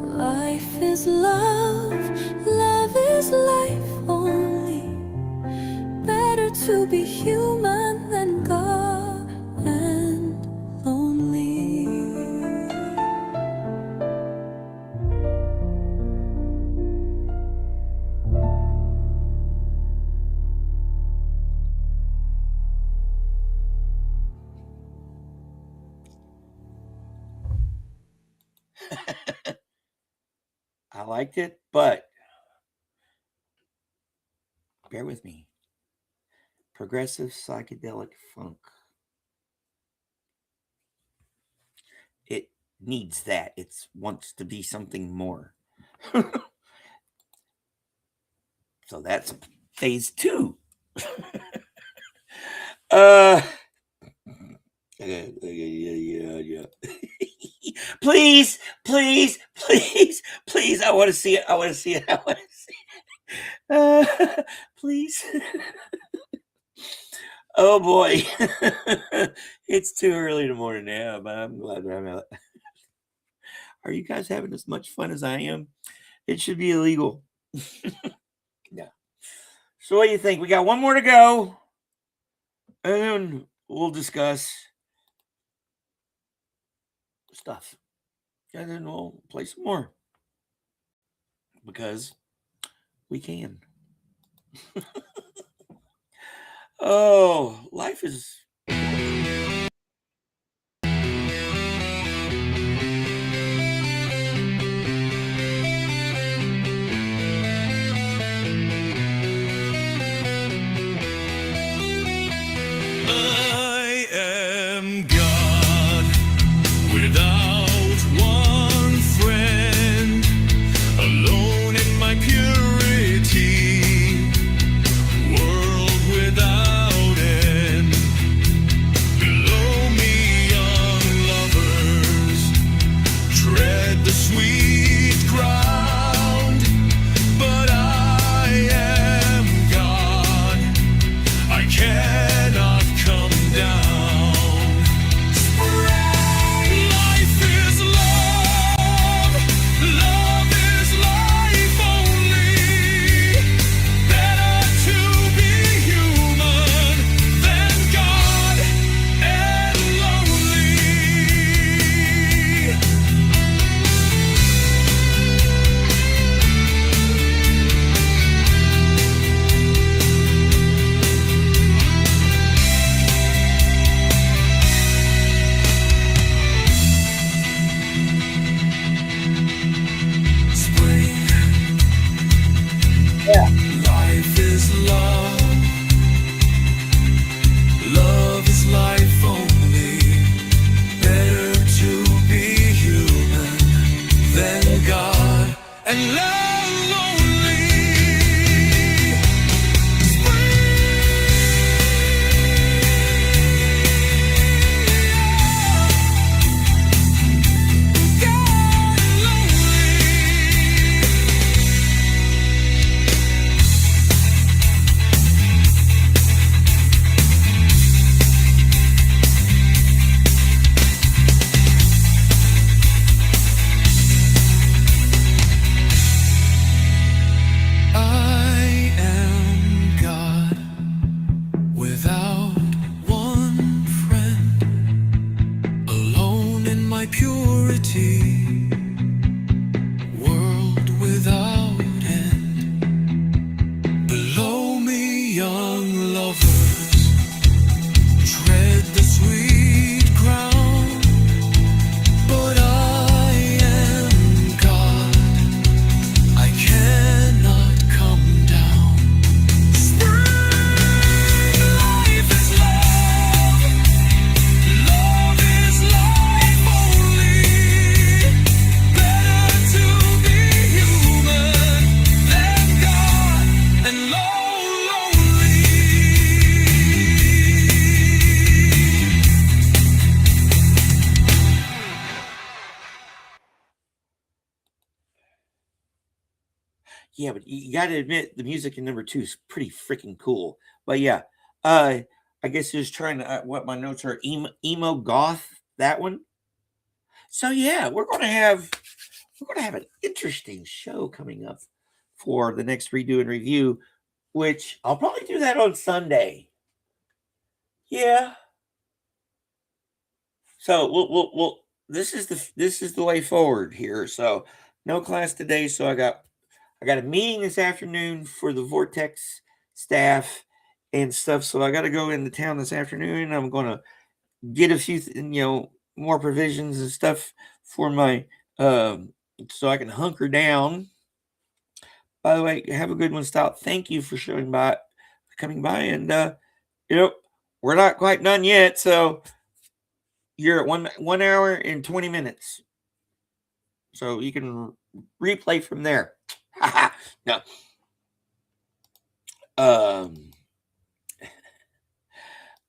Life is love, love is life only. Better to be human than God and lonely. I liked it, but bear with me. Progressive psychedelic funk. It needs that. It wants to be something more. So that's phase 2. Yeah. Please, please, please, please. I want to see it. I want to see it. I want to see it. Please. Oh boy. It's too early in the morning now, but I'm glad that I'm out. Are you guys having as much fun as I am? It should be illegal. Yeah. So what do you think? We got one more to go. And then we'll discuss stuff. And then we'll play some more. Because we can. Oh, life is... I am God without one friend, alone in my purity, world without end. Below me, young lovers tread the sweet ground, but I am God. I cannot come down. Life is love. Love is life only. Better to be human than God and lonely. Spring. Yeah. Life is love. Love is life only. Better to be human than God and lonely. God and lonely. I am God without one friend, alone in my purity, world without end. Below me, young lovers tread the sweet ground, but I am God. I cannot come down. Life is love. Love is life only. Better to be human than God and lonely. Yeah, but you got to admit the music in number 2 is pretty freaking cool. But yeah, I guess just trying to what my notes are emo goth, that one. So yeah, we're gonna have an interesting show coming up for the next redo and review, which I'll probably do that on Sunday. Yeah. So we'll this is the way forward here. So no class today, so I got a meeting this afternoon for the Vortex staff and stuff. So I got to go into town this afternoon. I'm going to get a few, more provisions and stuff for my so I can hunker down. By the way, have a good one, Stout. Thank you for coming by, and we're not quite done yet, so you're at 1 hour and 20 minutes, so you can replay from there. No.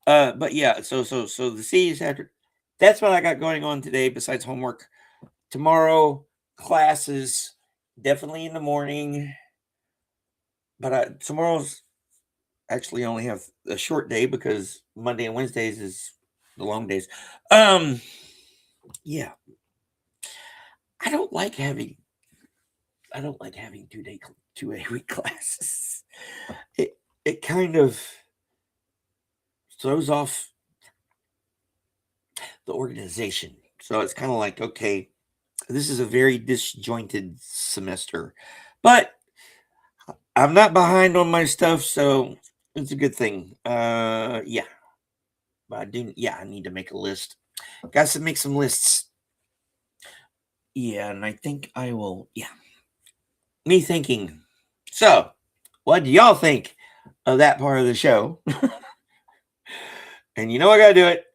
But yeah, so the C's after. That's what I got going on today. Besides homework, tomorrow classes definitely in the morning. But tomorrow's actually only have a short day because Monday and Wednesdays is the long days. Yeah. I don't like having 2 week classes. It kind of throws off the organization. So it's kind of like, okay, this is a very disjointed semester, but I'm not behind on my stuff, so it's a good thing. Yeah. But I need to make a list. Got to make some lists. Yeah, and I think I will, Me thinking. So, what do y'all think of that part of the show? And I gotta do it.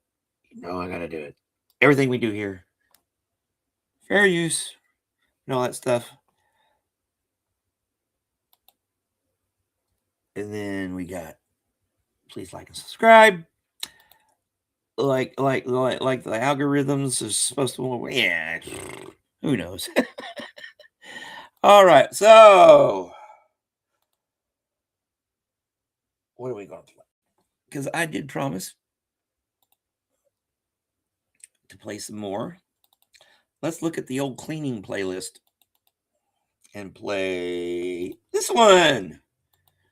I gotta do it. Everything we do here. Fair use. And all that stuff. And then we got, please like and subscribe. Like the algorithms are supposed to, who knows? All right, so what are we going to play? Because I did promise to play some more. Let's look at the old cleaning playlist and play this one.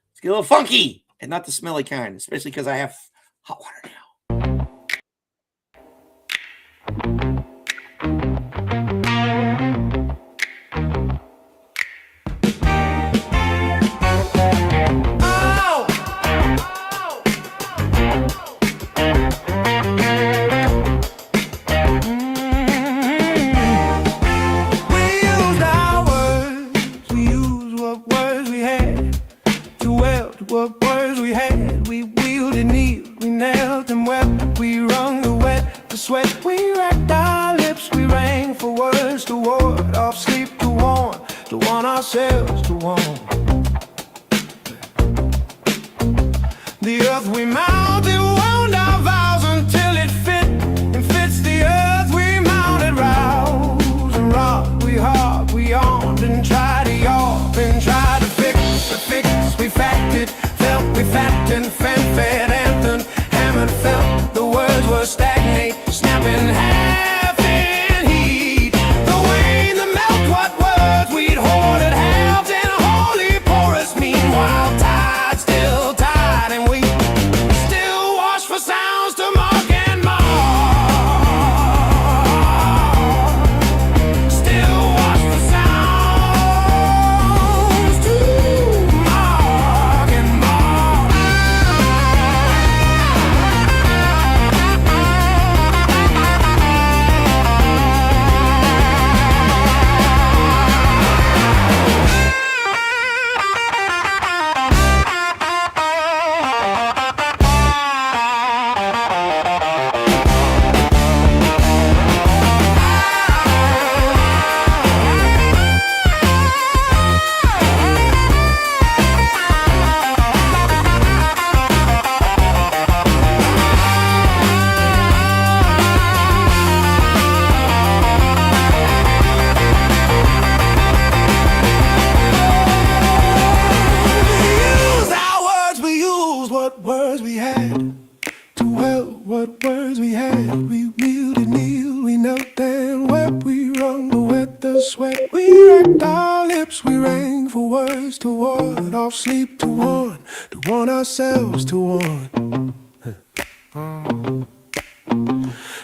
Let's get a little funky and not the smelly kind, especially because I have hot water now.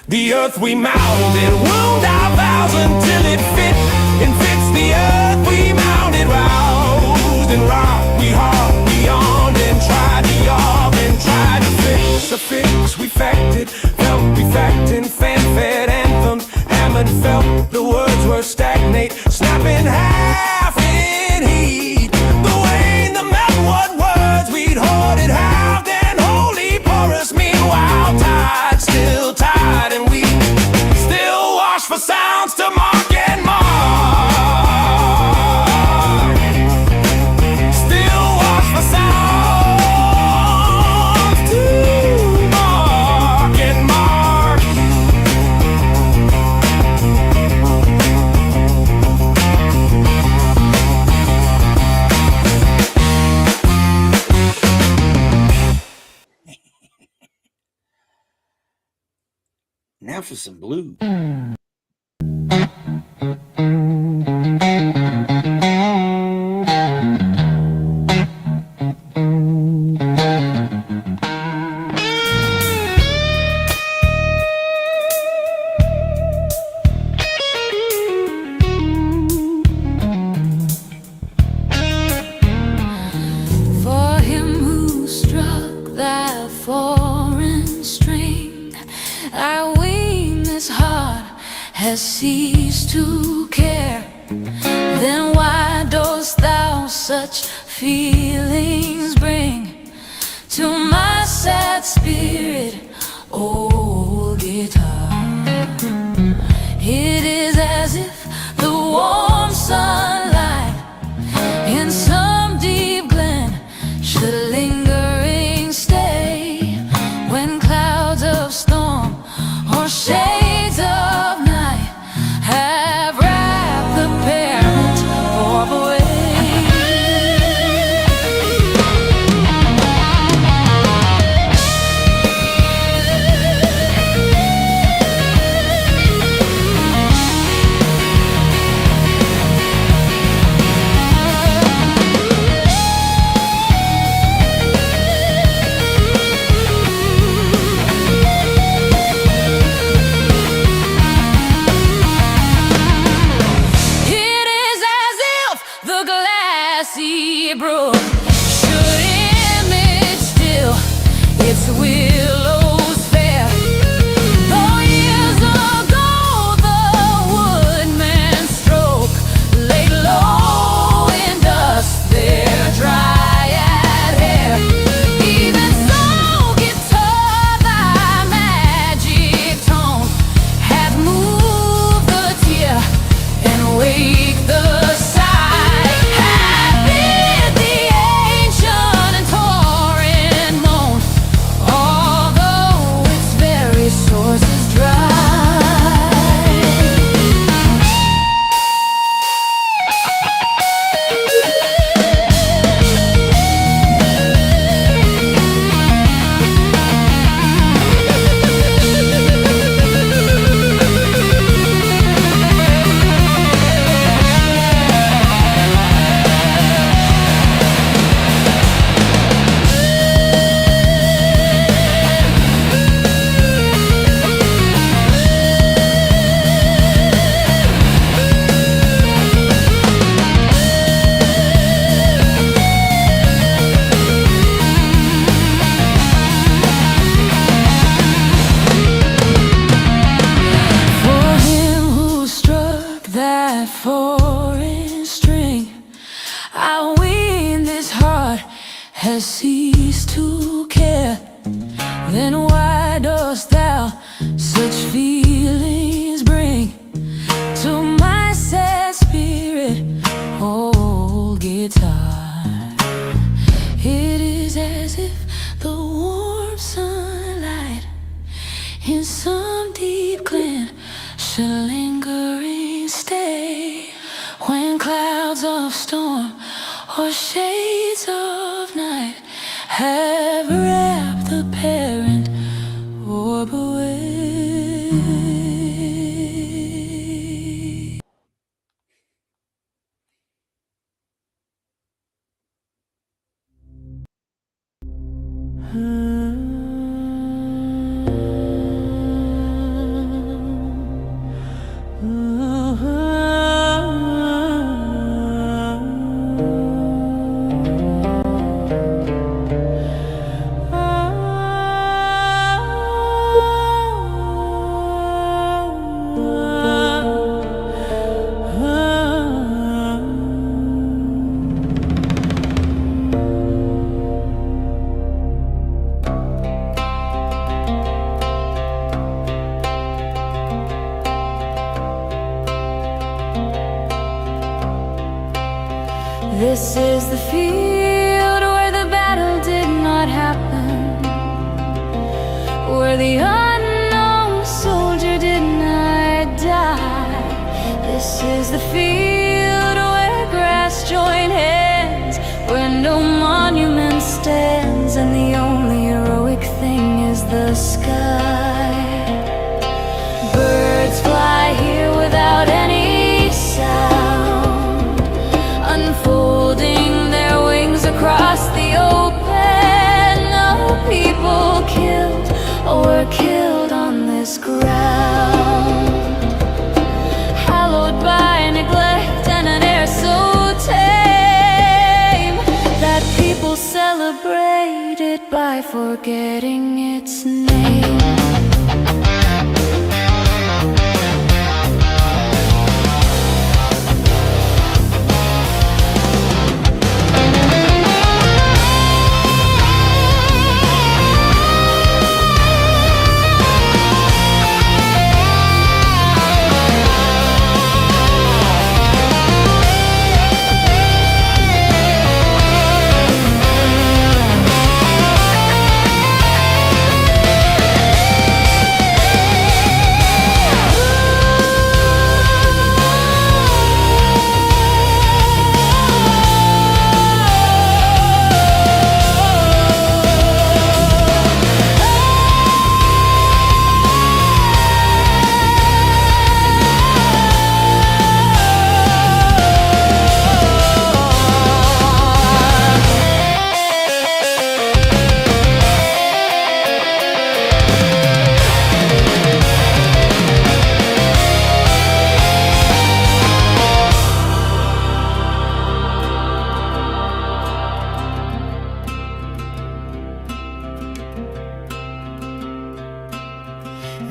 The earth we mounded, wound our vows until it fit and fits the earth we mounded, roused and rocked, we harped beyond and tried to yarb and tried to fix the fix. We facted, felt we fact in fanfare anthems, hammered, felt the words were stacked. chorus. Meanwhile, tide still tide, and we still wash for sounds to mark and mark. Still wash for sounds to mark and mark. Now for some blues. For him who struck that foreign string, our weakness heart has ceased to care. Then why dost thou such feelings bring to my sad spirit, oh guitar? It is as if the warm sunlight in some deep glen should lingering stay when clouds of storm or shades of night have wrapped the parent orb away. It is as if the glassy brook should image still its willows fair. Though years ago the woodman's stroke laid low in dust their dryad hair, even so, guitar, thy magic tone hath moved the tear and wake the sigh, hath bid the ancient and torrent moan, although its very source is dry. For him who struck that foreign string, I ween this heart has ceased to care. Then why dost thou such feelings bring to my sad spirit, old guitar? It is as if the warm sunlight in some deep glen should lingering stay when clouds of storm or shades of night have wrapped the parent orb away. This is the field where the battle did not happen, where the unknown soldier did not die. This is the field where grass joined hands, where no monument stands, and the only heroic thing is the sky. Birds fly here without any sound, unfolding their wings across the open. No people killed or were killed on this ground, hallowed by neglect and an air so tame that people celebrate it by forgetting its name.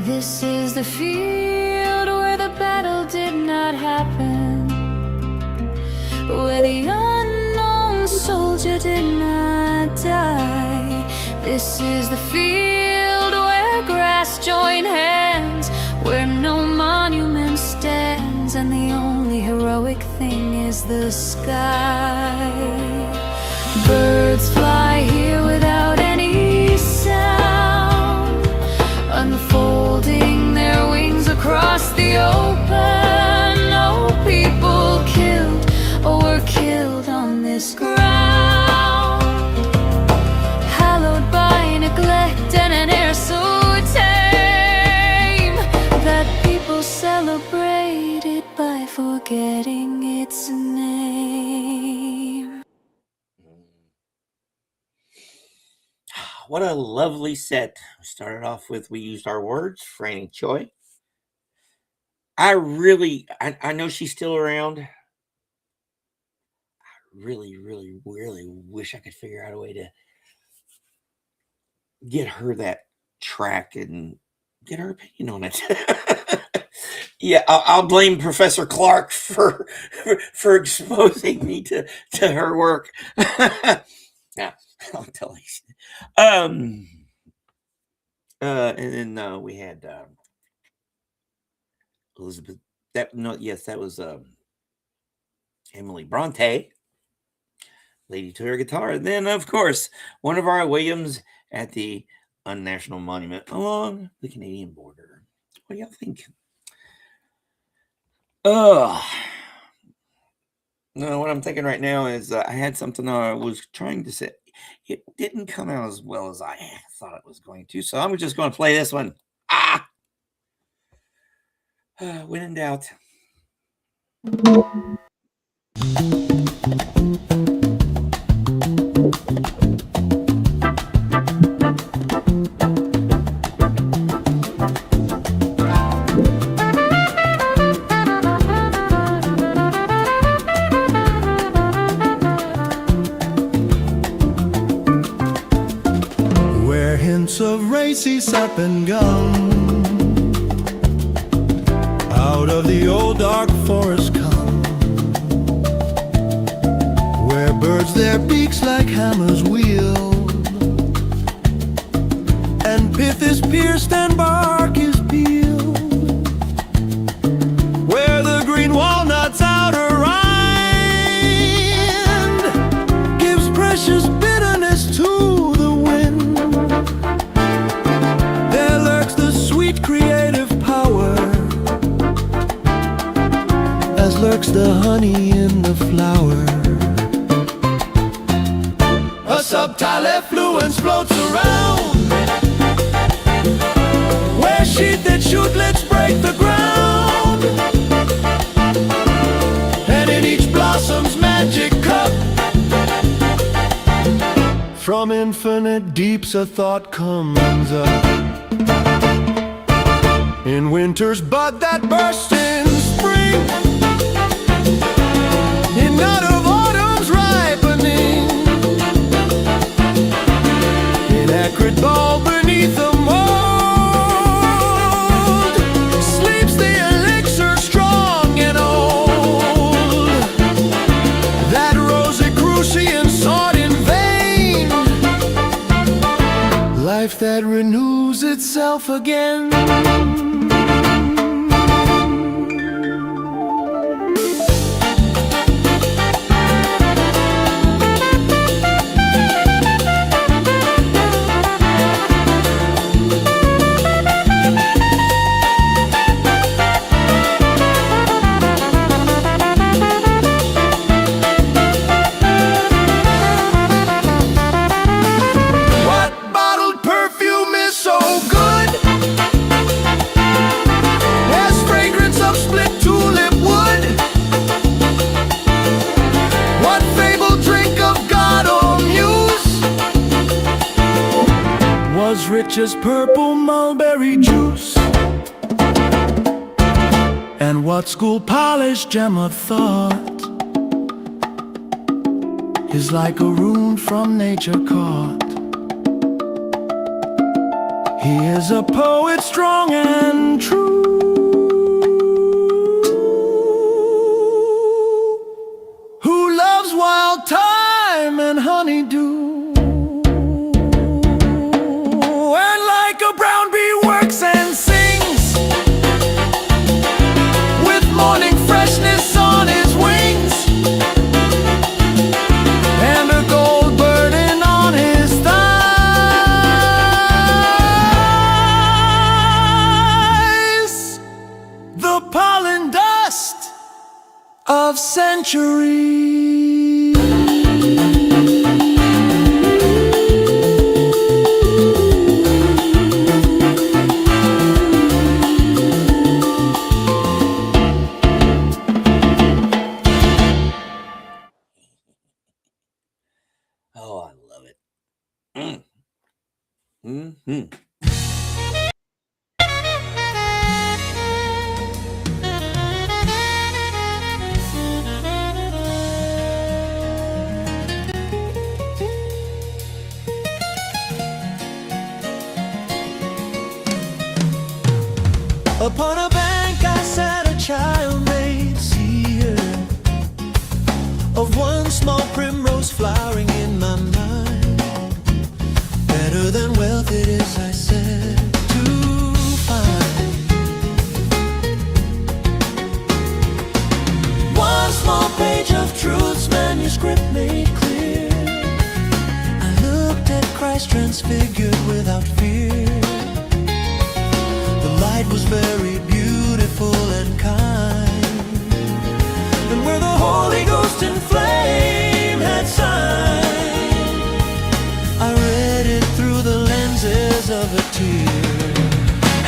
This is the field where the battle did not happen, where the unknown soldier did not die. This is the field where grass joined hands, where no monument stands, and the only heroic thing is the sky. Birds fly here without any sound, unfolding their wings across the open. No people killed or were killed on this ground, hallowed by neglect and an air so tame that people celebrate it by forgetting its name. What a lovely set. We started off with We Used Our Words, Franny Choi. I know she's still around. I really wish I could figure out a way to get her that track and get her opinion on it. Yeah, I'll blame Professor Clark for exposing me to her work. Yeah, I'll tell you. And then we had Elizabeth. That was Emily Bronte, Lady to her guitar. And then, of course, one of our Williams at the Unnational Monument along the Canadian border. What do y'all think? No, what I'm thinking right now is I had something I was trying to say. It didn't come out as well as I thought it was going to, so I'm just going to play this one. When in doubt. Where hints of racy sap and gum out of the old dark forest come, where birds their beaks like hammers wield, and pith is pierced and bark is peeled, where the green walnut's outer rind the honey in the flower. A subtile effluence floats around, where sheet that shootlets break the ground. And in each blossom's magic cup, from infinite deeps a thought comes up. In winter's bud that bursts in spring, in nut of autumn's ripening, in acrid ball beneath the mold, sleeps the elixir strong and old, that Rosicrucian sought in vain, life that renews itself again. Rich as purple mulberry juice, and what school-polished gem of thought is like a rune from nature caught. He is a poet strong and true, who loves wild thyme and honeydew. Of centuries. Oh, I love it. Mm-hmm. Upon a bank I sat, a child may see her, of one small primrose flowering in my mind. Better than wealth it is, I said, to find one small page of truth's manuscript made clear. I looked at Christ transfigured without fear. The light was very beautiful and kind, and where the Holy Ghost in flame had signed, I read it through the lenses of a tear.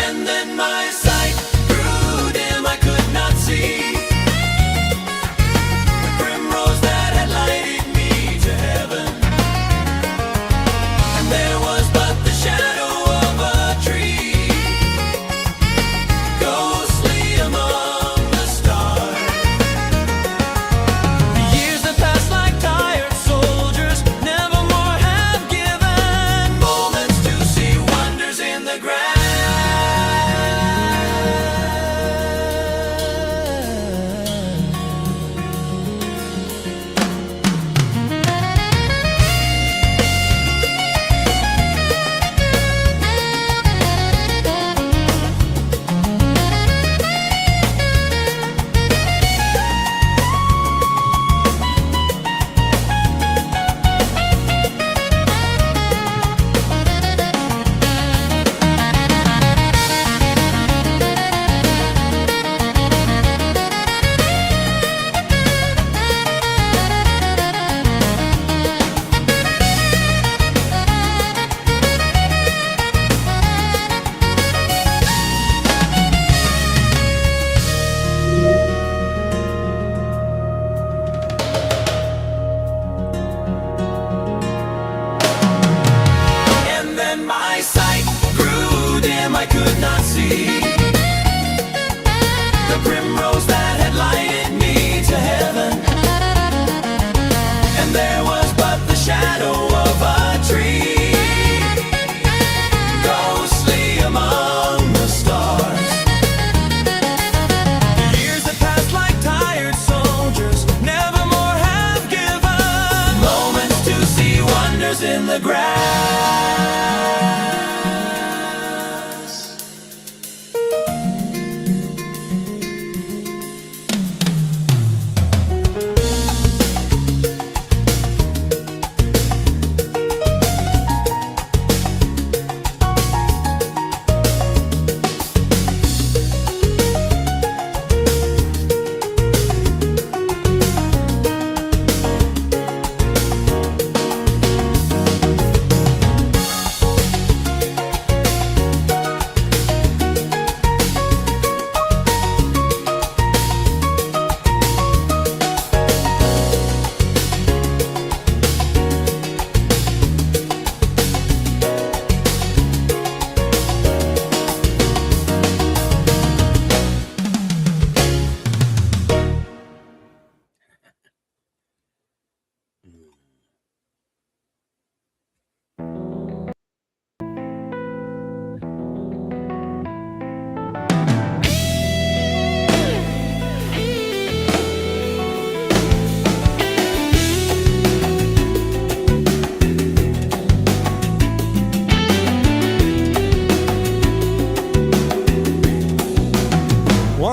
And then my sight grew dim, I could not see the primrose that had lighted me to heaven, and there was but the shadow of a tree, ghostly among the stars. The years that pass like tired soldiers never more have given moments to see wonders in the grass.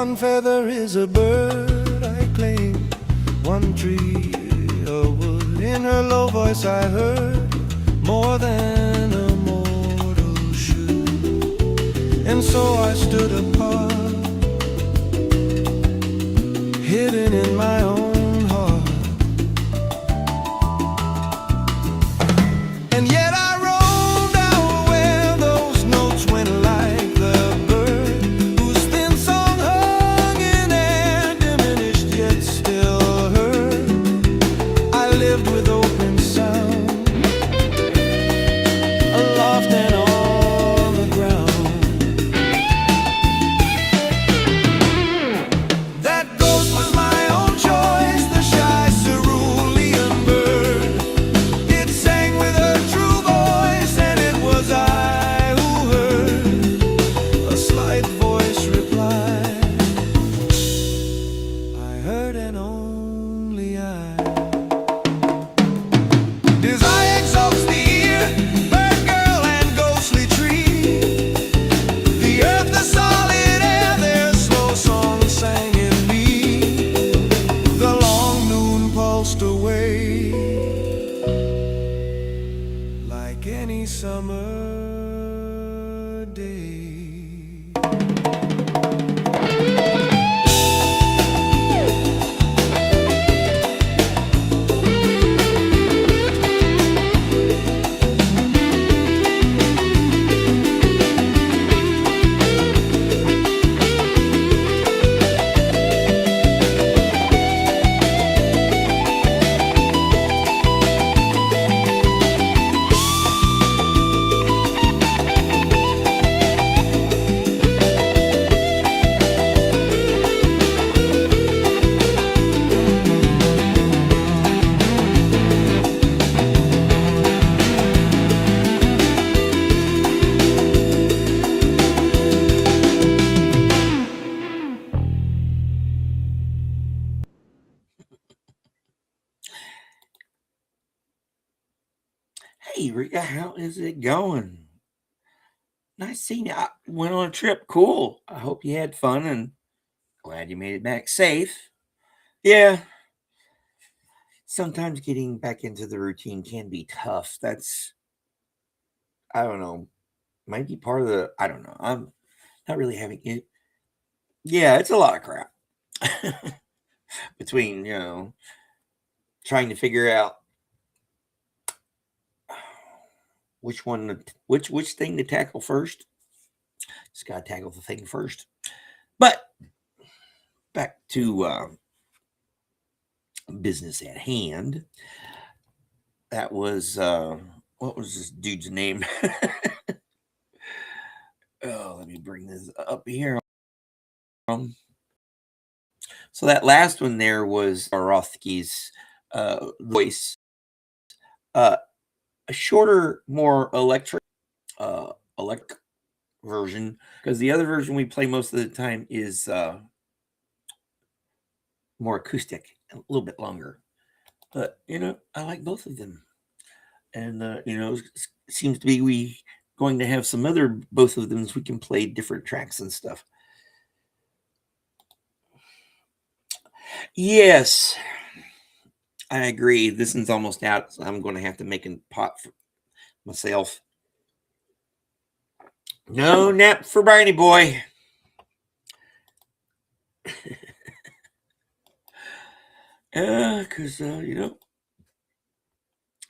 One feather is a bird I claim, one tree a wood. In her low voice I heard more than a mortal should. And so I stood apart, hidden in my own heart. And yet I roamed out where those notes went like the bird whose thin song hung in air, diminished yet still heard. I lived with open sound, aloft and on the ground. That ghost was my own choice, the shy cerulean bird. It sang with her true voice, and it was I who heard a slight voice reply. I heard and only I. Desire exalts the ear, bird girl and ghostly tree. The earth, the solid air, their slow song sang in me. The long noon pulsed away like any summer day. Hey, Rika, how is it going? Nice seeing you. I went on a trip. Cool. I hope you had fun and glad you made it back safe. Yeah, sometimes getting back into the routine can be tough. I don't know, might be part of I don't know. I'm not really having it. Yeah, it's a lot of crap between, trying to figure out which thing to tackle first. Just got to tackle the thing first. But back to business at hand. That was what was this dude's name? Oh, let me bring this up here. So that last one there was Rothke's voice. A shorter, more electric version, because the other version we play most of the time is more acoustic, a little bit longer. But I like both of them, and seems to be we going to have some other both of them, so we can play different tracks and stuff. Yes, I agree. This one's almost out, so I'm going to have to make a pot for myself. No nap for Barney boy. Because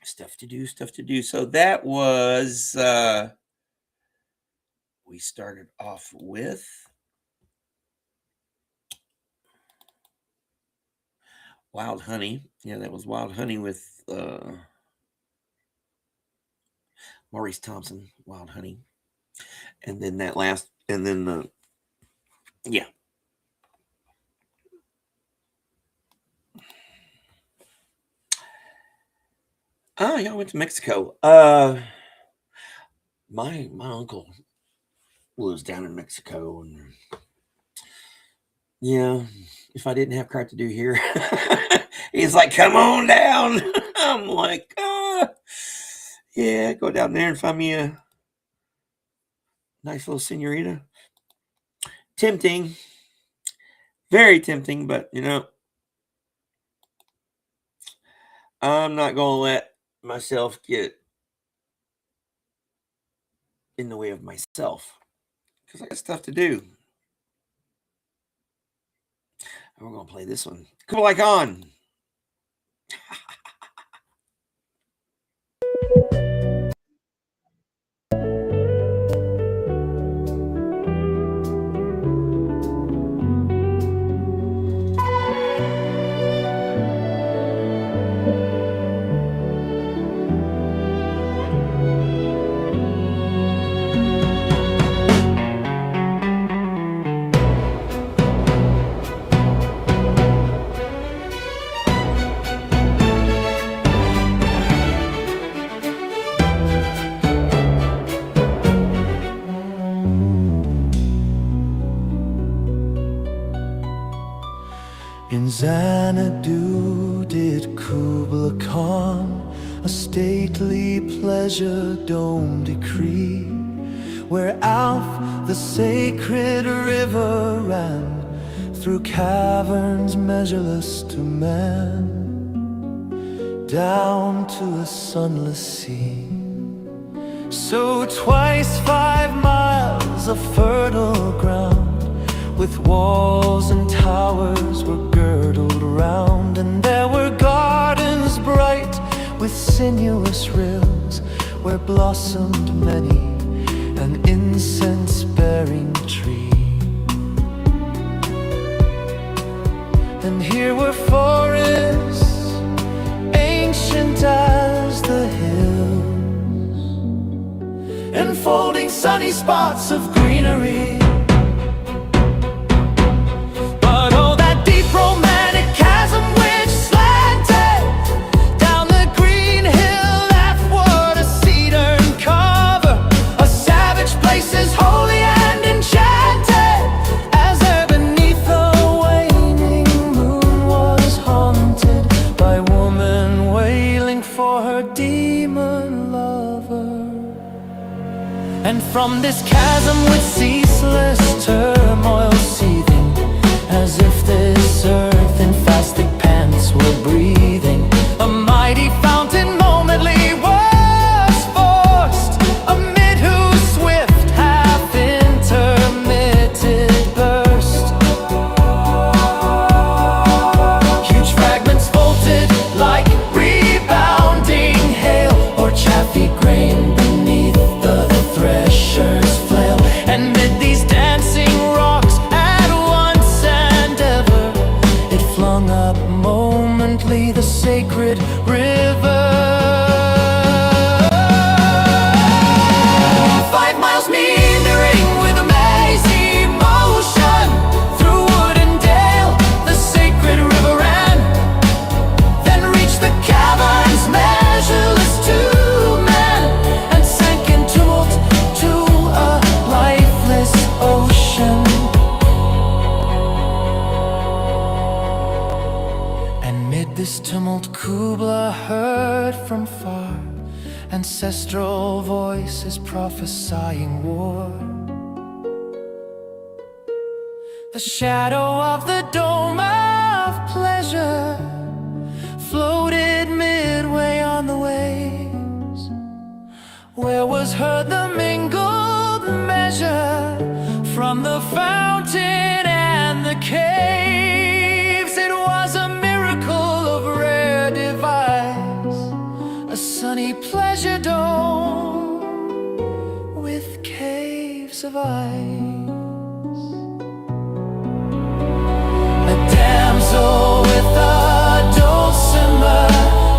stuff to do. So that was we started off with Wild Honey. Yeah, that was Wild Honey with Maurice Thompson, Wild Honey. And then that last, and then yeah. Oh, yeah, I went to Mexico. My uncle lives down in Mexico, and yeah, if I didn't have crap to do here, he's like, "Come on down." I'm like, yeah, go down there and find me a nice little senorita. Tempting. Very tempting, but I'm not going to let myself get in the way of myself because I got stuff to do. And we're going to play this one. Kublai Khan. In Xanadu did Kubla Khan a stately pleasure dome decree, where Alph, the sacred river, ran through caverns measureless to man, down to a sunless sea. So twice 5 miles of fertile ground, with walls and towers were girdled round, and there were gardens bright with sinuous rills, where blossomed many an incense-bearing tree. And here were forests, ancient as the hills, enfolding sunny spots of greenery. And from this chasm with ceaseless turmoil seething, as if this earth in fasting pants were breathing, a mighty fountain momently was forced, amid whose swift half-intermitted burst. Huge fragments vaulted like rebounding hail, or chaffy grain beneath the thresher's flail. And mid these dancing rocks at once and ever, it flung up momently the sacred river. 5 miles meandering with amazing motion, through wood and dale the sacred river ran, then reached the caverns measureless to man, and sank in tumult to a lifeless ocean. And mid this tumult Kubla heard from far ancestral voices prophesying war. The shadow of the dome of pleasure floated midway on the waves, where was heard the mingled measure from the fountain and the caves. It was a miracle of rare device, a sunny pleasure dome with caves of ice. A damsel with a dulcimer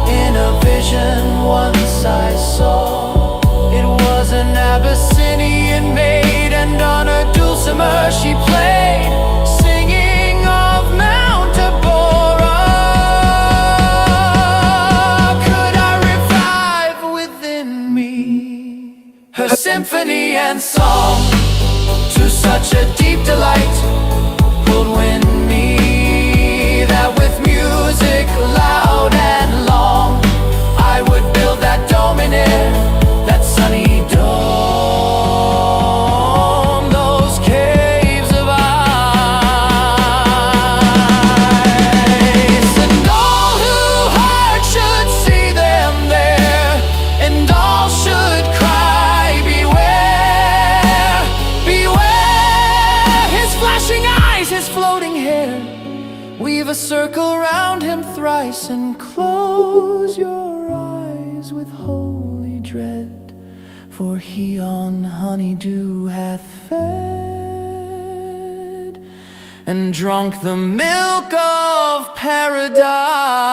in a vision once I saw. It was an Abyssinian maid, and on her dulcimer she played, singing of Mount Abora. Could I revive within me her symphony and song? To such a deep delight would win me, that with music loud and long I would build that dome in air, that sunny dome, those caves of ice. his floating hair. Weave a circle round him thrice and close your eyes with holy dread, for he on honeydew hath fed and drunk the milk of paradise.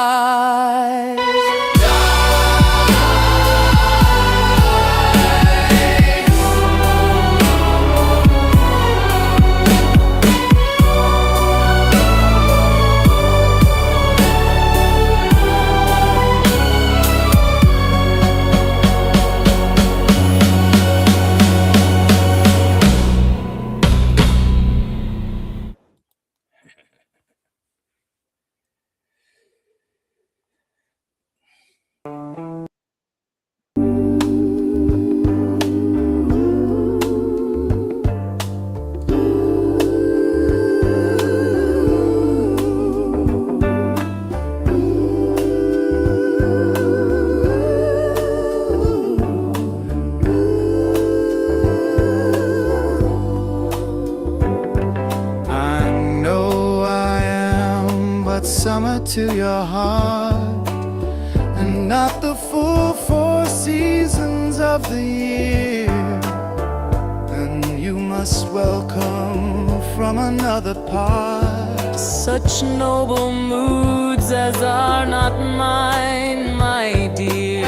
Summer to your heart, and not the full 4 seasons of the year. And you must welcome from another part such noble moods as are not mine, my dear.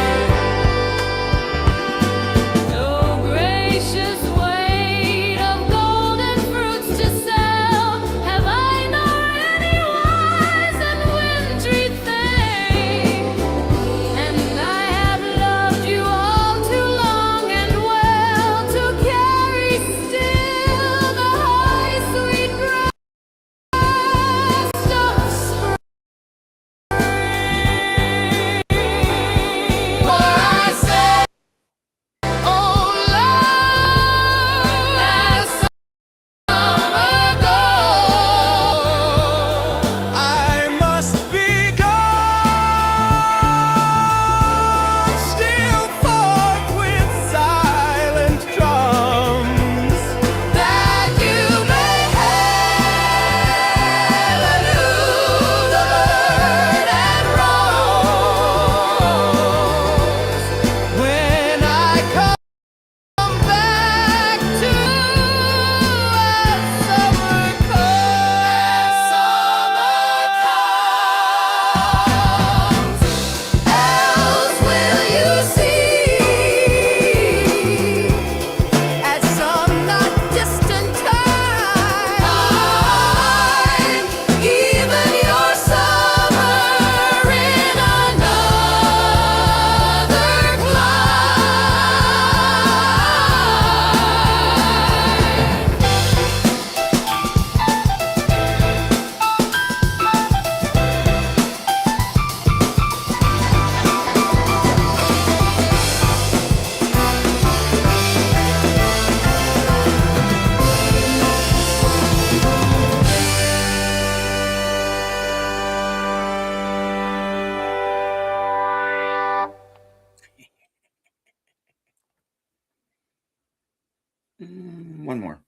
One more.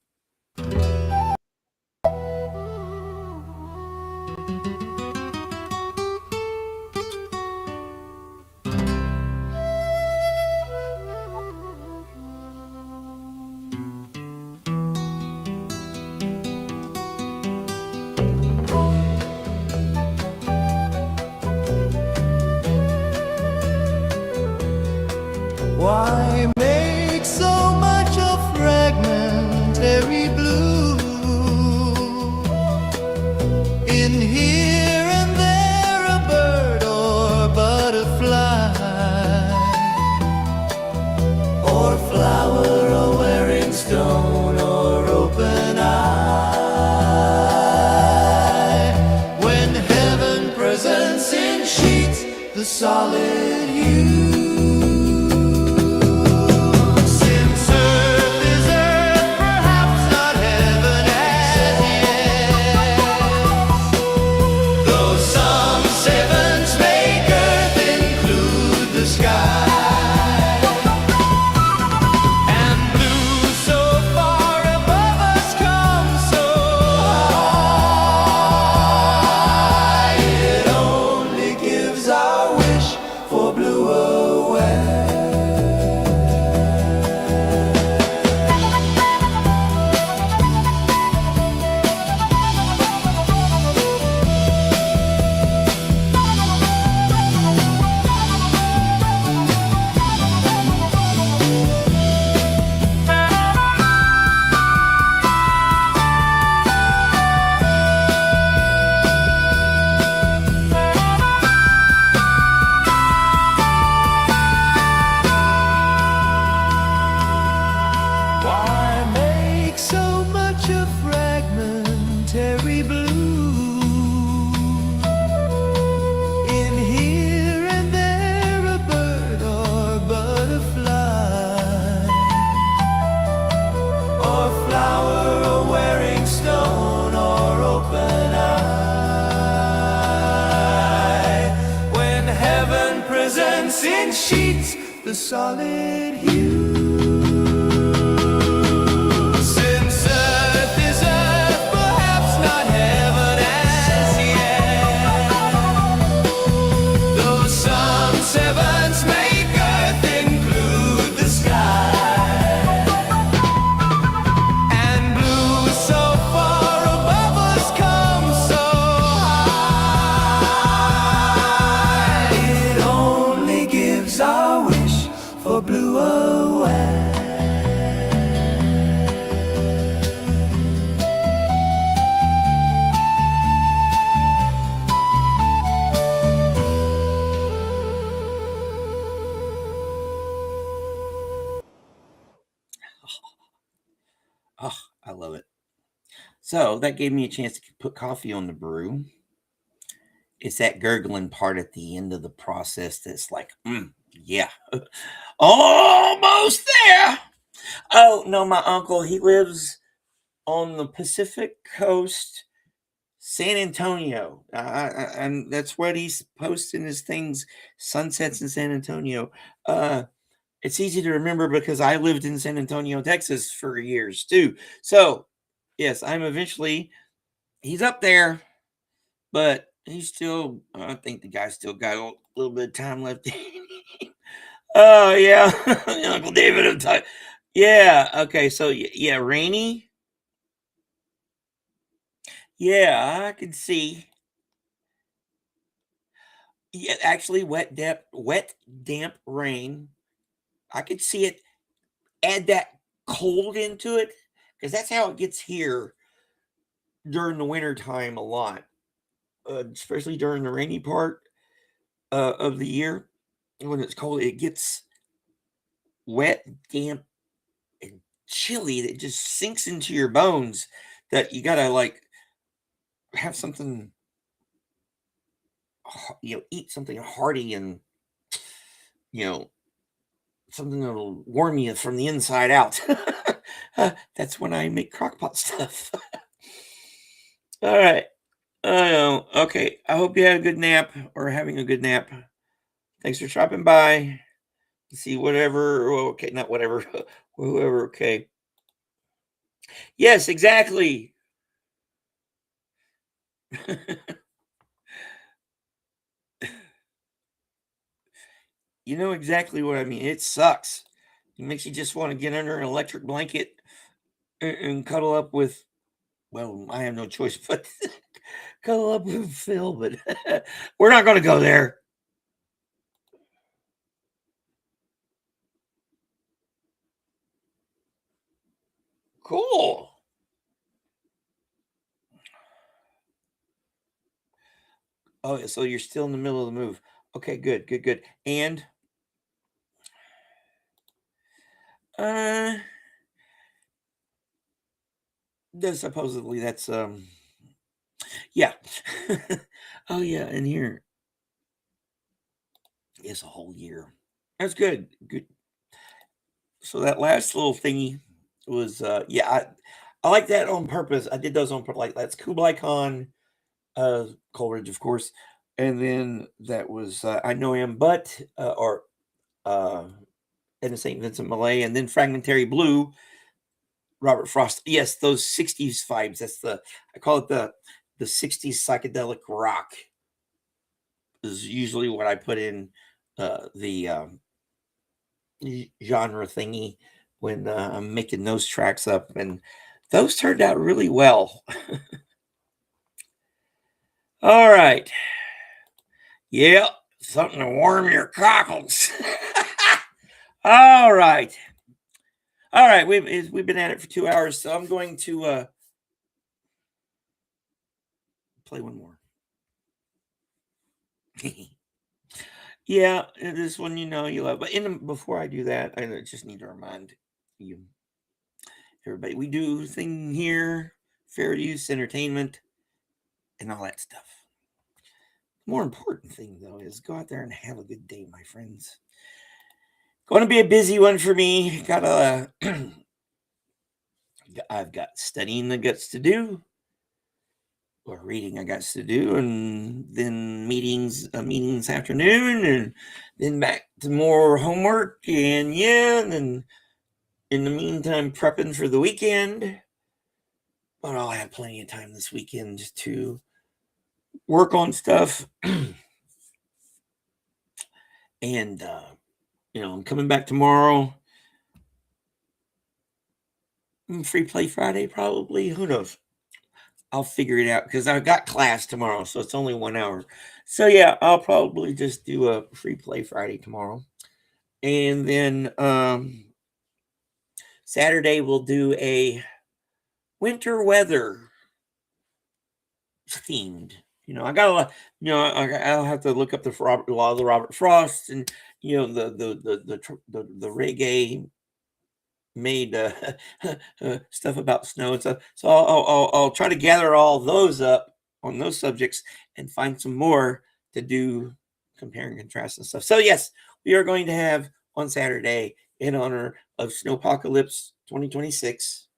Why make so much of fragmentary blue? In here and there a bird or butterfly, or flower, a wearing stone, or open eye. When heaven presents in sheets the solid hue, sheets, the solid hue. Since earth is earth, perhaps not heaven as yet. Though some sevens make earth include the sky. And blue is so far above us, come so high. It only gives our wish for blue away. Oh, I love it. So that gave me a chance to put coffee on the brew. It's that gurgling part at the end of the process that's like, yeah, almost there. Oh, no, my uncle, he lives on the Pacific Coast, San Antonio. And that's what he's posting his things, sunsets in San Antonio. It's easy to remember because I lived in San Antonio, Texas for years too. So, yes, he's up there, but he's still, I think the guy's still got a little bit of time left. Oh, yeah. Uncle David, I'm talking. Yeah. Okay. So, yeah, rainy. Yeah, I can see. Yeah, actually, wet, damp rain. I could see it. Add that cold into it because that's how it gets here during the winter time a lot, especially during the rainy part of the year. When it's cold, it gets wet, damp, and chilly that just sinks into your bones that you gotta like have something, eat something hearty and, something that'll warm you from the inside out. That's when I make crockpot stuff. All right. I know. Okay. I hope you had a good nap or having a good nap. Thanks for dropping by. See whatever. Okay, not whatever. Whoever. Okay. Yes, exactly. You know exactly what I mean. It sucks. It makes you just want to get under an electric blanket and cuddle up with. Well, I have no choice but cuddle up with Phil, but we're not going to go there. Cool. Oh, so you're still in the middle of the move. Okay, good. And supposedly that's yeah. Oh yeah, and here is a whole year. That's good. Good. So that last little thingy was I like that on purpose. I did those on purpose. Like that's Kublai Khan, Coleridge, of course, and then that was I Know Him, but or and St. Vincent Millay, and then Fragmentary Blue, Robert Frost. Yes, those 60s vibes. I call it the 60s psychedelic rock is usually what I put in the genre thingy when I'm making those tracks up, and those turned out really well. All right. Yeah, something to warm your cockles. All right. We've been at it for 2 hours, so I'm going to play one more. Yeah, this one you love. But before I do that, I just need to remind you, everybody, we do thing here, fair use, entertainment, and all that stuff. The more important thing, though, is go out there and have a good day, my friends. Going to be a busy one for me. I've got studying the guts to do. or reading I got to do, and then meetings this afternoon, and then back to more homework, and and then in the meantime prepping for the weekend. But I'll have plenty of time this weekend to work on stuff. And I'm coming back tomorrow. Free play Friday, probably. Who knows? I'll figure it out because I've got class tomorrow, so it's only 1 hour. So yeah, I'll probably just do a free play Friday tomorrow. And then Saturday we'll do a winter weather themed. I got a lot. I'll have to look up the law of the Robert Frost, and the reggae made stuff about snow and stuff. So I'll try to gather all those up on those subjects and find some more to do compare and contrast and stuff. So yes, we are going to have on Saturday, in honor of Snowpocalypse 2026,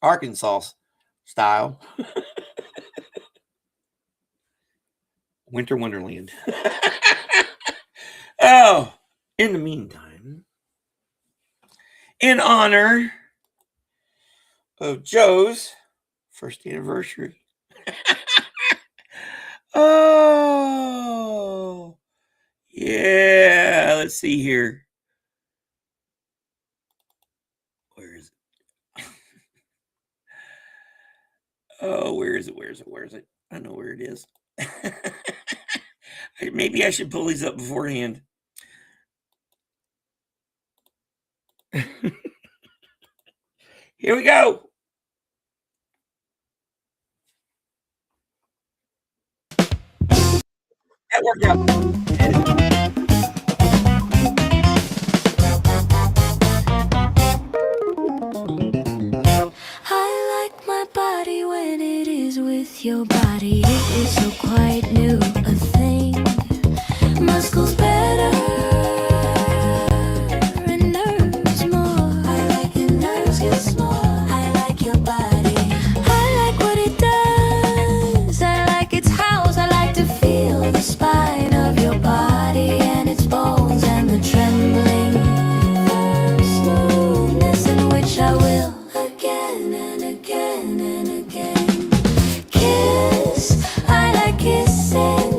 Arkansas style, Winter Wonderland. Oh, in the meantime, in honor of Joe's first anniversary. Oh, yeah. Let's see here. Where is it? Oh, where is it? Where is it? Where is it? I know where it is. Maybe I should pull these up beforehand. Here we go. That worked out. I like my body when it is with your body. It is so quite new a thing. Muscles better and nerves more. I like your nerves get small. I like your body. I like what it does. I like its house. I like to feel the spine of your body and its bones and the trembling firm smoothness in which I will again and again and again kiss. I like kissing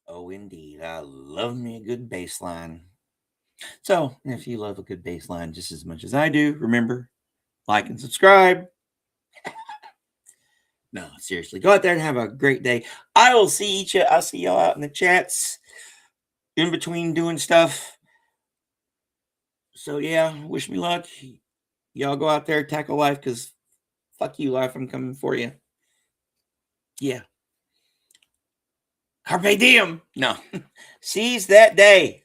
Oh, indeed. I love me a good bass line. So, if you love a good bass line just as much as I do, remember, like and subscribe. No, seriously, go out there and have a great day. I'll see y'all out in the chats in between doing stuff. So yeah, wish me luck. Y'all go out there, tackle life, because fuck you, life. I'm coming for you. Yeah. Carpe diem. No. Seize that day.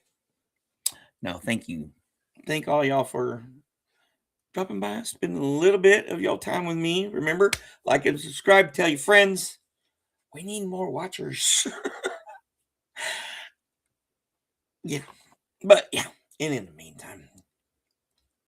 No, thank you. Thank all y'all for dropping by, spending a little bit of your time with me. Remember, like and subscribe, tell your friends. We need more watchers. Yeah. But yeah, and in the meantime,